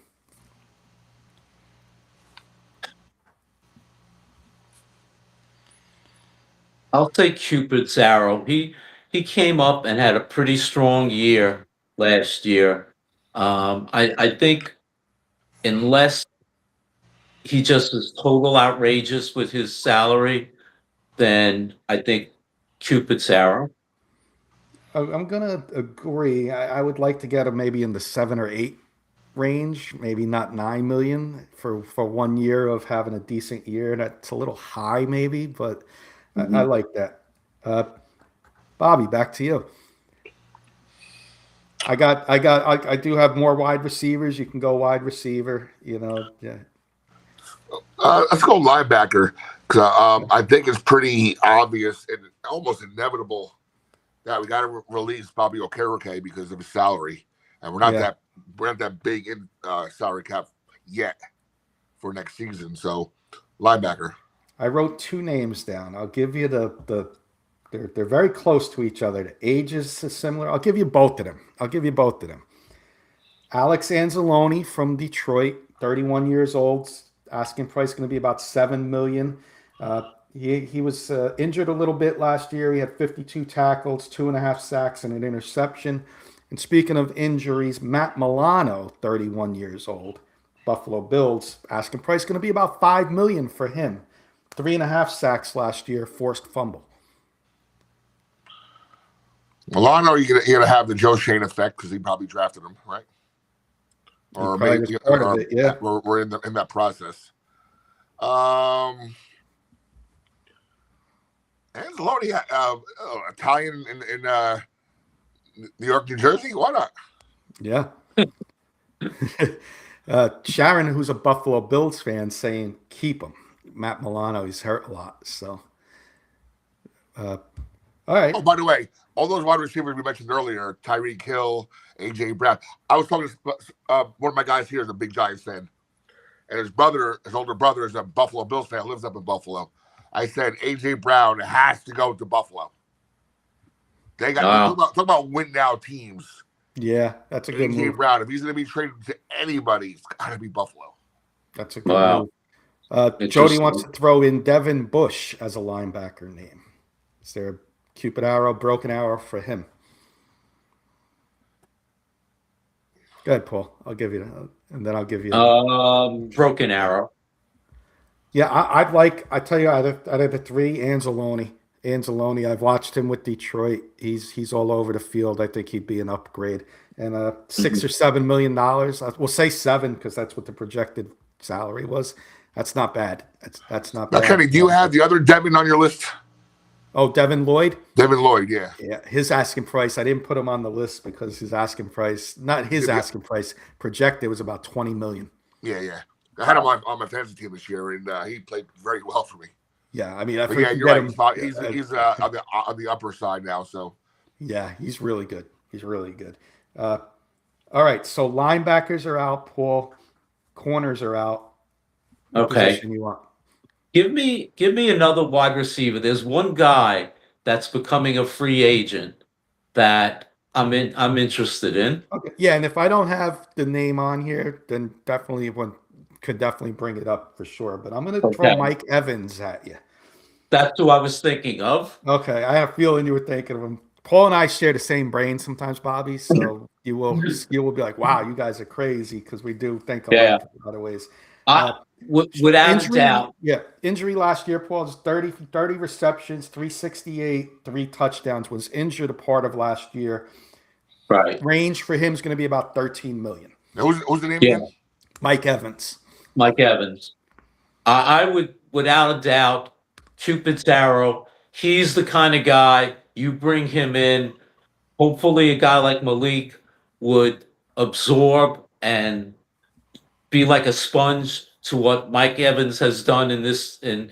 I'll take Cupid's arrow. He came up and had a pretty strong year last year. I think unless he just is total outrageous with his salary, then I think Cupid's arrow. I'm going to agree. I would like to get him maybe in the 7 or 8 range, maybe not 9 million for 1 year of having a decent year. That's a little high maybe, but I like that. Bobby, back to you. I do have more wide receivers. You can go wide receiver, yeah. Let's go linebacker because I think it's pretty obvious and almost inevitable that we got to release Bobby Okereke because of his salary, and Yeah. we're not that big in salary cap yet for next season. So linebacker. I wrote two names down. I'll give you they're very close to each other. The ages is similar. I'll give you both of them. Alex Anzalone from Detroit, 31 years old. Asking price going to be about 7 million. He was injured a little bit last year. He had 52 tackles, 2.5 sacks, and an interception. And speaking of injuries, Matt Milano, 31 years old, Buffalo Bills. Asking price going to be about 5 million for him. 3.5 sacks last year, forced fumble. Milano, you're gonna have the Joe Shane effect because he probably drafted him, right? Or probably maybe was part of it, yeah. we're in that process. Anzalone, Italian in New York, New Jersey. Why not? Yeah. Sharon, who's a Buffalo Bills fan, saying keep him. Matt Milano, he's hurt a lot. So, all right. Oh, by the way, all those wide receivers we mentioned earlier, Tyreek Hill, AJ Brown. I was talking to one of my guys here is a big Giants fan, and his older brother, is a Buffalo Bills fan, lives up in Buffalo. I said AJ Brown has to go to Buffalo. They got talk about win now teams. Yeah, that's a good AJ move. Brown, if he's going to be traded to anybody, it's got to be Buffalo. That's a good move. Jody wants to throw in Devin Bush as a linebacker name. Is there a Cupid arrow, broken arrow for him? Go ahead, Paul. I'll give you, and then I'll give you. Broken arrow. Yeah, I tell you, out of the three, Anzalone. I've watched him with Detroit. He's all over the field. I think he'd be an upgrade. And $6 or $7 million. We'll say 7 because that's what the projected salary was. That's not bad. That's not bad. Kenny, do you have the other Devin on your list? Oh, Devin Lloyd? Devin Lloyd, yeah. Yeah, his asking price, I didn't put him on the list because his asking price, not his asking price, projected was about 20 million. Yeah. I had him on my fantasy team this year, and he played very well for me. Yeah, I mean, you're right. He's on the upper side now, so. Yeah, he's really good. All right, so linebackers are out, Paul. Corners are out. What position you want? Give me another wide receiver. There's one guy that's becoming a free agent that I'm interested in. Okay. Yeah, and if I don't have the name on here, then could definitely bring it up for sure. But I'm going to throw Mike Evans at you. That's who I was thinking of. Okay, I have a feeling you were thinking of him. Paul and I share the same brain sometimes, Bobby. So you will be like, "Wow, you guys are crazy," because we do think alike in other ways. Without a doubt. Yeah, injury last year, Paul, just 30 receptions, 368, 3 touchdowns. Was injured a part of last year. Right. Range for him is going to be about 13 million. Who's the name again? Mike Evans. I would, without a doubt, Cupid's arrow. He's the kind of guy you bring him in. Hopefully, a guy like Malik would absorb and be like a sponge to what Mike Evans has done in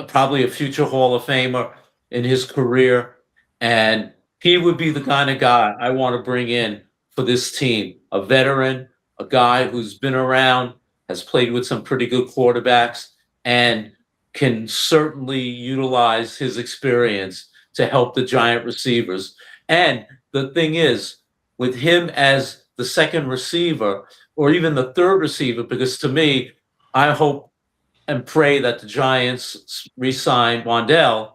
probably a future Hall of Famer in his career. And he would be the kind of guy I want to bring in for this team. A veteran, a guy who's been around, has played with some pretty good quarterbacks, and can certainly utilize his experience to help the Giant receivers. And the thing is, with him as the second receiver, or even the third receiver, because to me, I hope and pray that the Giants re-sign Wan'Dale,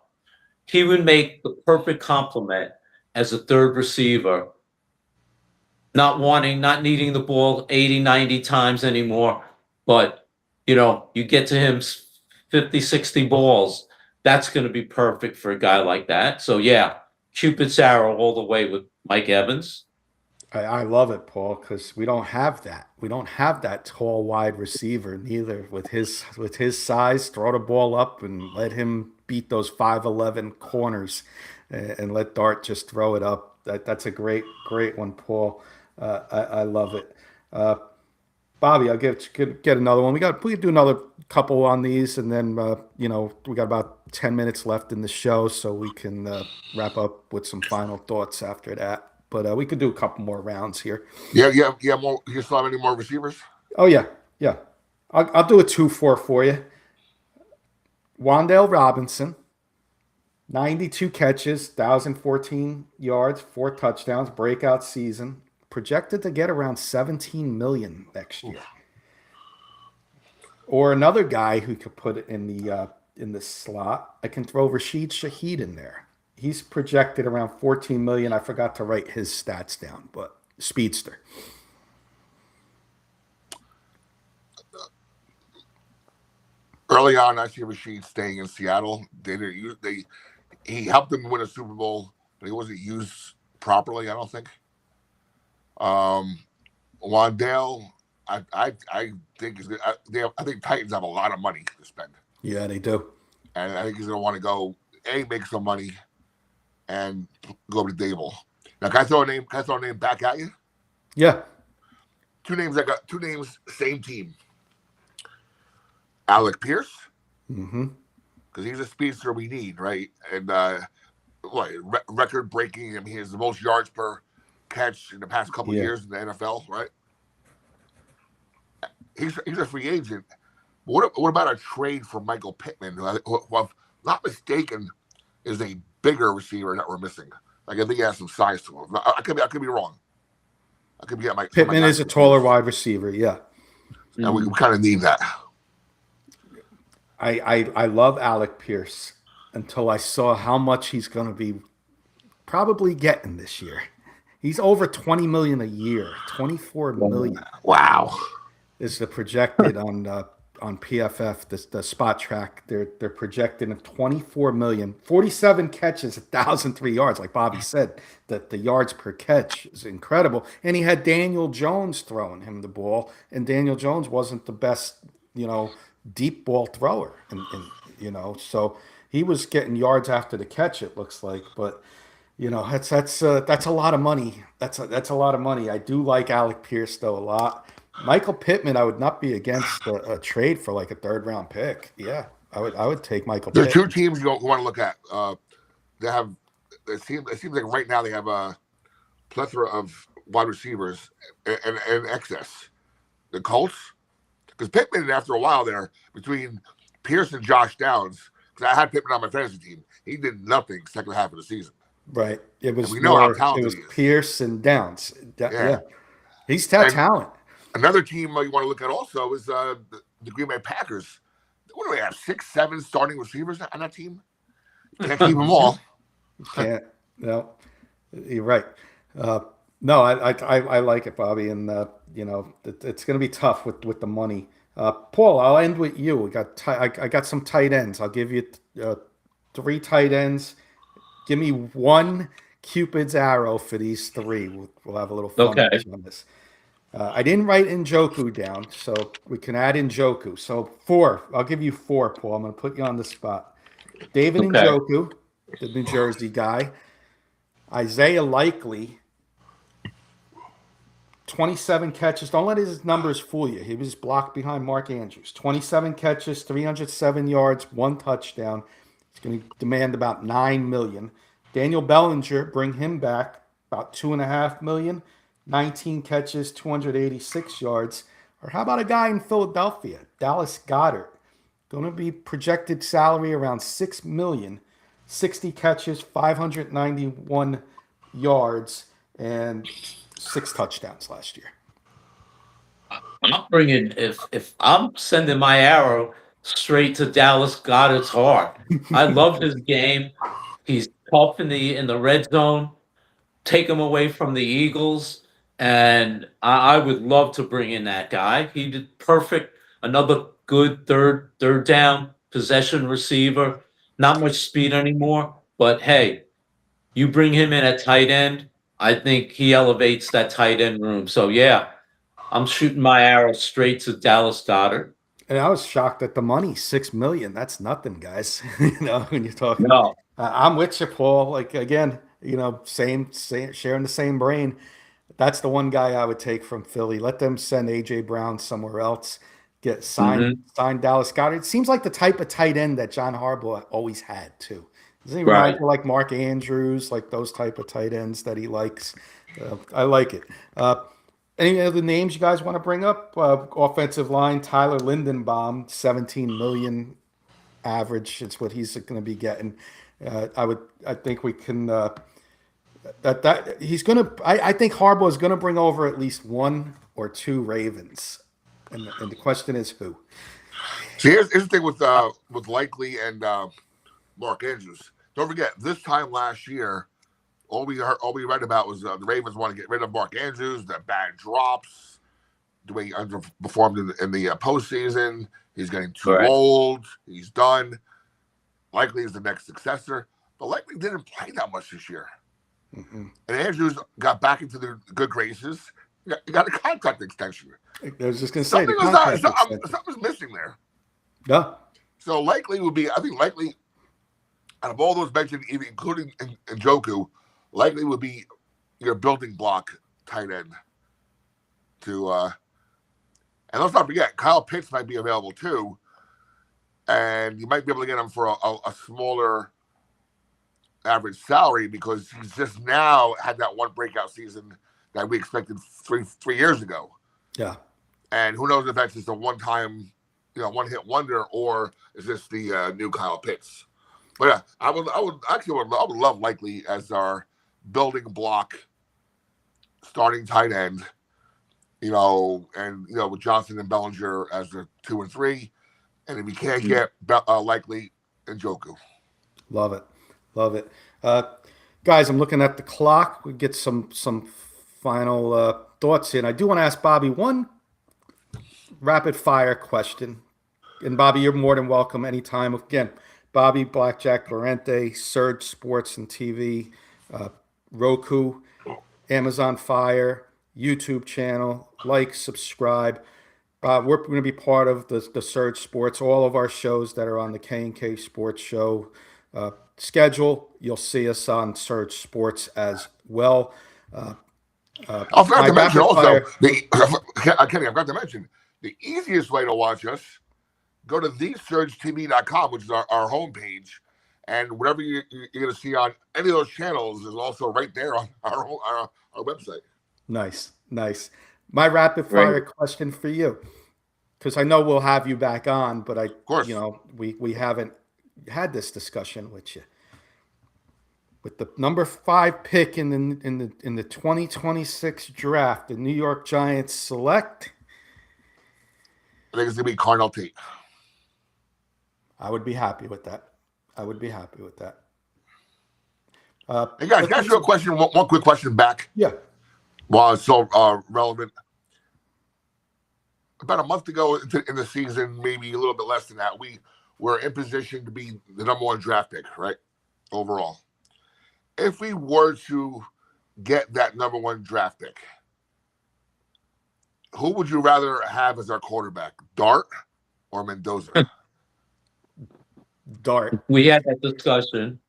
he would make the perfect complement as a third receiver, not needing the ball 80, 90 times anymore, but, you get to him 50, 60 balls. That's going to be perfect for a guy like that. So, yeah, Cupid's arrow all the way with Mike Evans. I love it, Paul, because we don't have that. We don't have that tall wide receiver neither. With his size, throw the ball up and let him beat those 5'11" corners. and let Dart just throw it up. That's a great one, Paul. I love it. Bobby, I'll get another one. We could do another couple on these, and then we got about 10 minutes left in the show, so we can wrap up with some final thoughts after that. But we could do a couple more rounds here. Yeah. More. You still have any more receivers? Oh yeah. I'll do a 2-4 for you. Wandale Robinson, 92 catches, 1,014 yards, 4 touchdowns, breakout season. Projected to get around 17 million next year. Or another guy who could put it in the slot. I can throw Rashid Shaheed in there. He's projected around 14 million. I forgot to write his stats down, but speedster. Early on, I see Rashid staying in Seattle. He helped them win a Super Bowl, but he wasn't used properly, I don't think. Wandale, I think is good. I think Titans have a lot of money to spend. Yeah, they do. And I think he's going to want to go make some money and go to Dable. Now, can I throw a name back at you? Yeah. Two names, same team. Alec Pierce, because he's a speedster we need, right? And record breaking. I mean, he has the most yards per catch in the past couple of years in the NFL, right? He's a free agent. What about a trade for Michael Pittman, who if not mistaken, is a bigger receiver that we're missing? Like, I think he has some size to him. I could be wrong. I could be at my Pittman is a taller wide receiver, yeah. And we kind of need that. I love Alec Pierce until I saw how much he's going to be probably getting this year. He's over 20 million a year, 24 million. Wow. Is the projected on PFF, the spot track. They're projected at 24 million, 47 catches, 1,003 yards. Like Bobby said, that the yards per catch is incredible. And he had Daniel Jones throwing him the ball, and Daniel Jones wasn't the best, deep ball thrower, and so he was getting yards after the catch. It looks like, but that's a lot of money. That's a lot of money. I do like Alec Pierce though a lot. Michael Pittman, I would not be against a trade for like a 3rd-round pick. Yeah, I would take Michael. There's Pittman. 2 teams you want to look at. They have. It seems like right now they have a plethora of wide receivers and excess. The Colts. Because Pittman, after a while there, between Pierce and Josh Downs, because I had Pittman on my fantasy team, he did nothing second half of the season. Right. It was. We know how talented it was he is. Pierce and Downs. Yeah. He's talent. Another team you want to look at also is the Green Bay Packers. What do they have? 6, 7 starting receivers on that team? You can't keep them all. Can't. No, you're right. No, I like it, Bobby, and it's going to be tough with the money. Paul, I'll end with you. I got some tight ends. I'll give you 3 tight ends. Give me 1 Cupid's arrow for these 3. We'll have a little fun on this. I didn't write Njoku down, so we can add Njoku. So 4. I'll give you 4, Paul. I'm going to put you on the spot. David Njoku, the New Jersey guy. Isaiah Likely, 27 catches. Don't let his numbers fool you. He was blocked behind Mark Andrews. 27 catches, 307 yards, 1 touchdown. He's going to demand about $9 million. Daniel Bellinger, bring him back, about $2.5 million. 19 catches, 286 yards. Or how about a guy in Philadelphia, Dallas Goedert? Going to be projected salary around $6 million. 60 catches, 591 yards, and 6 touchdowns last year. I'm bringing if I'm sending my arrow straight to Dallas Goedert's heart. I love his game. He's tough in the red zone. Take him away from the Eagles, and I would love to bring in that guy. He did perfect. Another good third down possession receiver. Not much speed anymore, but hey, you bring him in at tight end, I think he elevates that tight end room. So yeah, I'm shooting my arrow straight to Dallas Goedert. And I was shocked at the money, $6 million. That's nothing, guys. When you're talking. No, I'm with you, Paul. Like again, same, sharing the same brain. That's the one guy I would take from Philly. Let them send AJ Brown somewhere else. Get Hmm. signed Dallas Goddard. It seems like the type of tight end that John Harbaugh always had too. Doesn't he remind Right. you like Mark Andrews, like those type of tight ends that he likes? I like it. Any other names you guys want to bring up? Offensive line, Tyler Lindenbaum, 17 million average. It's what he's going to be getting. I think we can. That he's gonna. I think Harbaugh is gonna bring over at least one or two Ravens, and the question is who. So here's the thing with Likely and Mark Andrews. Don't forget, this time last year, all we read about was the Ravens want to get rid of Mark Andrews, the bad drops, the way he underperformed in the postseason. He's getting too Correct. old. He's done. Likely is the next successor, but Likely didn't play that much this year. Mhm. And Andrews got back into the good graces. He got a contract extension. I was just gonna say the Something was not. contract extension. Something was missing there. Yeah, So Likely would be. I think Likely out of all those mentioned, even including Njoku, Likely would be your building block tight end. And let's not forget, Kyle Pitts might be available too, and you might be able to get him for a smaller average salary because he's just now had that one breakout season that we expected three years ago. yeah. And who knows if that's just a one-time, one hit wonder, or is this the new Kyle Pitts? But yeah, I would love Likely as our building block, starting tight end. With Johnson and Bellinger as the 2 and 3, and if you can't get Likely and Njoku. Love it, love it. Guys, I'm looking at the clock. We get some final thoughts in. I do want to ask Bobby one rapid fire question. And Bobby, you're more than welcome anytime. Again, Bobby Blackjack Lorente, Surge Sports and TV, Roku, Amazon Fire, YouTube channel. Like, subscribe. We're going to be part of the Surge Sports. All of our shows that are on the K&K Sports Show schedule, you'll see us on Surge Sports as well. I forgot My to mention rapid also, fire. Kenny, I forgot to mention the easiest way to watch us, go to thesurgetv.com, which is our homepage, and whatever you're going to see on any of those channels is also right there on our website. Nice, nice. My rapid fire question for you, because I know we'll have you back on, but Of course. we haven't had this discussion with you. With the number 5 pick in the 2026 draft, the New York Giants select. I think it's going to be Cardinal Tate. I would be happy with that. Hey guys, can I ask you a question? One quick question back. Yeah. While it's so relevant. About a month ago in the season, maybe a little bit less than that, we were in position to be the number 1 draft pick, right? Overall. If we were to get that number 1 draft pick, who would you rather have as our quarterback, Dart or Mendoza? Dart. We had that discussion.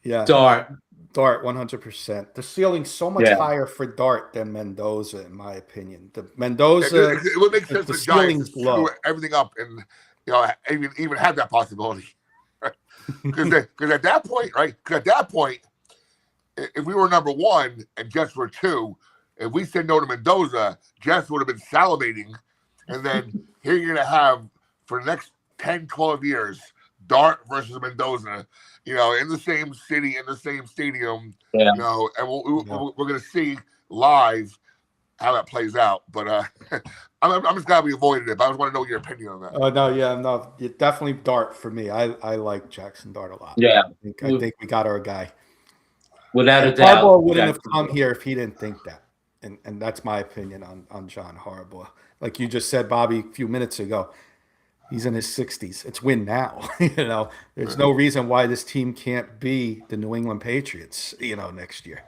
Yeah. Dart. Dart, 100%. The ceiling's so much higher for Dart than Mendoza, in my opinion. The Mendoza, it would make sense the for the Giants ceiling's to low. screw everything up and even have that possibility. Because at that point, right? Because at that point, if we were number 1 and Jets were 2, if we said no to Mendoza, Jets would have been salivating. And then here you're going to have, for the next 10, 12 years, Dart versus Mendoza, in the same city, in the same stadium, Yeah. And we're going to see live how that plays out. But I'm just glad we avoided it. But I just want to know your opinion on that. Oh no, definitely Dart for me. I like Jackson Dart a lot. Yeah. I think we got our guy. Without a doubt. Harbaugh wouldn't have Jackson come Dart. here if he didn't think that. And that's my opinion on John Harbaugh. Like you just said, Bobby, a few minutes ago, he's in his 60s. It's win now. There's no reason why this team can't be the New England Patriots, next year,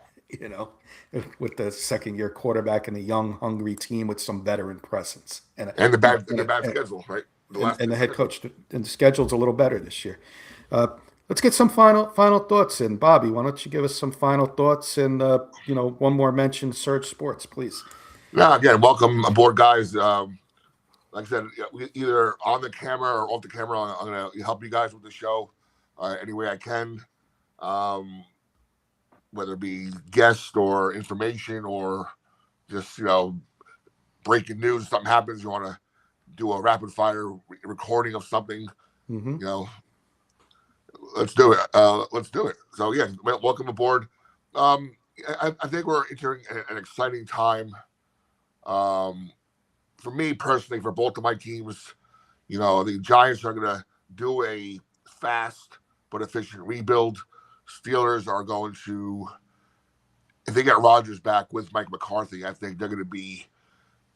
with the second-year quarterback and a young, hungry team with some veteran presence. And the bad schedule, right? And the head coach, and the schedule's a little better this year. let's get some final thoughts in. Bobby, why don't you give us some final thoughts and one more mention, Surge Sports, please. Yeah, again, welcome aboard, guys. Like I said, either on the camera or off the camera, I'm going to help you guys with the show any way I can, whether it be guest or information or just, breaking news. Something happens, you want to do a rapid fire recording of something, Mm-hmm. Let's do it. Let's do it. So, yeah, welcome aboard. I think we're entering an exciting time. For me personally, for both of my teams, the Giants are going to do a fast but efficient rebuild. Steelers are going to, if they get Rodgers back with Mike McCarthy, I think they're going to be,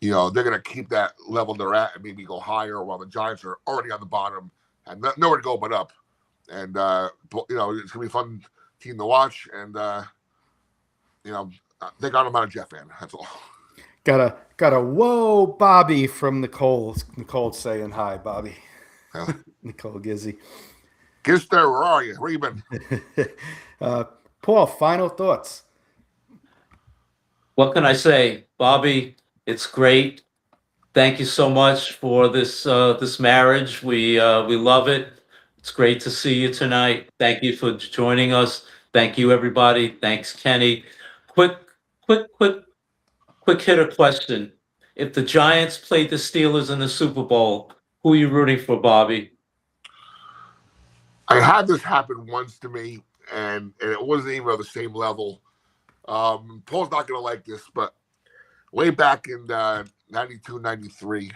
they're going to keep that level they're at and maybe go higher, while the Giants are already on the bottom and nowhere to go but up. And, it's going to be a fun team to watch. And, thank God I'm not a Jet fan. That's all. Got a whoa, Bobby from Nicole. Nicole saying hi, Bobby. Yeah. Nicole Gizzy. Gister, where are you? Where you been? Paul, final thoughts. What can I say, Bobby? It's great. Thank you so much for this marriage. We love it. It's great to see you tonight. Thank you for joining us. Thank you, everybody. Thanks, Kenny. Quick, quick hitter question. If the Giants played the Steelers in the Super Bowl, who are you rooting for, Bobby? I had this happen once to me, and it wasn't even on the same level. Paul's not going to like this, but way back in 92, 93,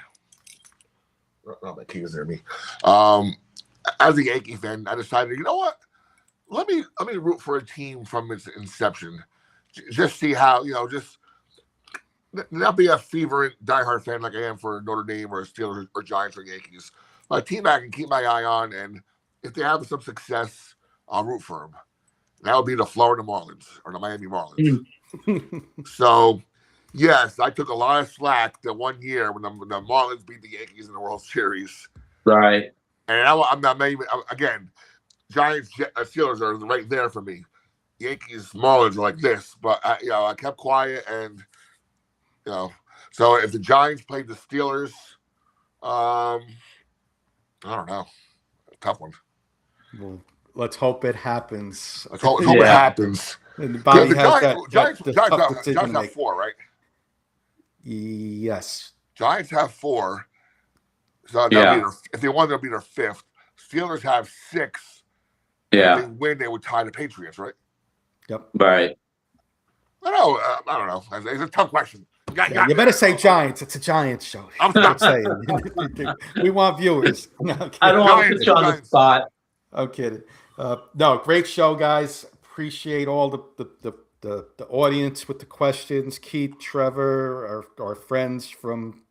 oh, my key is near me. As a Yankee fan, I decided, you know what? Let me root for a team from its inception. Just see how, just not be a fervent diehard fan like I am for Notre Dame or Steelers or Giants or Yankees. A team I can keep my eye on, and if they have some success, I'll root for them. That would be the Florida Marlins or the Miami Marlins. So, yes, I took a lot of slack that one year when the Marlins beat the Yankees in the World Series. Right. And I'm not even, again, Giants, Steelers are right there for me. Yankees, Marlins are like this. But, I kept quiet and, so if the Giants played the Steelers, I don't know. Tough one. Well, let's hope it happens. Let's hope it happens. And Bobby the has Giants tough decision to have make. 4, right? Yes. Giants have 4. So Yeah. if they won, they'll be their 5th. Steelers have 6. Yeah. If they win, they would tie the Patriots, right? Yep. Right. I don't know. It's a tough question. You better say Giants. It's a Giants show. I'm not saying. We want viewers. No, I don't want to Giants, put you on the Giants. spot. I'm kidding. No, great show, guys. Appreciate all the audience with the questions. Keith, Trevor, our friends from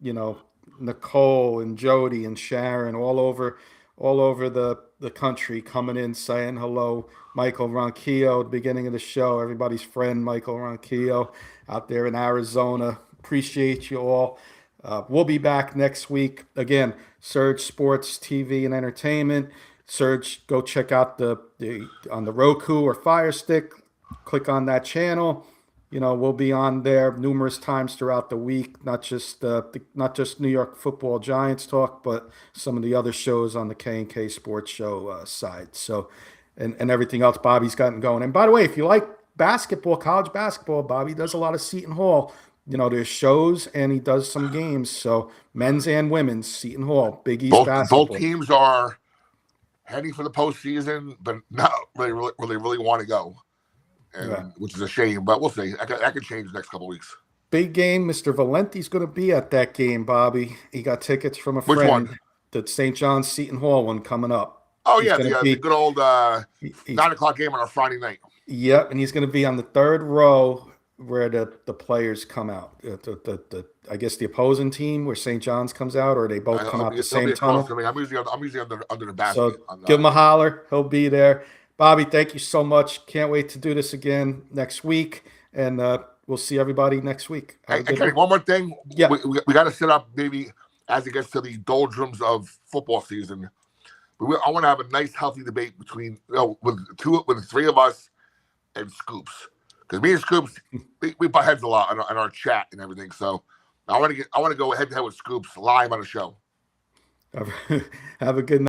Nicole and Jody and Sharon all over the country coming in saying hello. Michael Ronquillo at the beginning of the show, everybody's friend Michael Ronquillo out there in Arizona. Appreciate you all. We'll be back next week again. Surge Sports TV and Entertainment. Surge, go check out the on the Roku or Fire Stick. Click on that channel. We'll be on there numerous times throughout the week. Not just New York Football Giants talk, but some of the other shows on the K&K Sports Show side. So, and everything else Bobby's gotten going. And by the way, if you like basketball, college basketball, Bobby does a lot of Seton Hall. There's shows and he does some games. So men's and women's, Seton Hall, Big East basketball. Both teams are heading for the postseason, but not really want to go, which is a shame. But we'll see. That could change the next couple of weeks. Big game. Mr. Valenti's going to be at that game, Bobby. He got tickets from a friend. Which one? The St. John's Seton Hall one coming up. Oh, yeah, the good old 9 o'clock game on a Friday night. Yep, and he's going to be on the third row where the players come out. I guess the opposing team where St. John's comes out, or they both come out the same tunnel. I'm usually under the basket. So give him a holler. He'll be there. Bobby, thank you so much. Can't wait to do this again next week, and we'll see everybody next week. Hey, Kenny, one more thing. Yeah. We got to set up maybe as it gets to the doldrums of football season. I want to have a nice, healthy debate between with the three of us and Scoops, because me and Scoops we butt heads a lot on our chat and everything. So I want to go head to head with Scoops live on a show. Have a good night.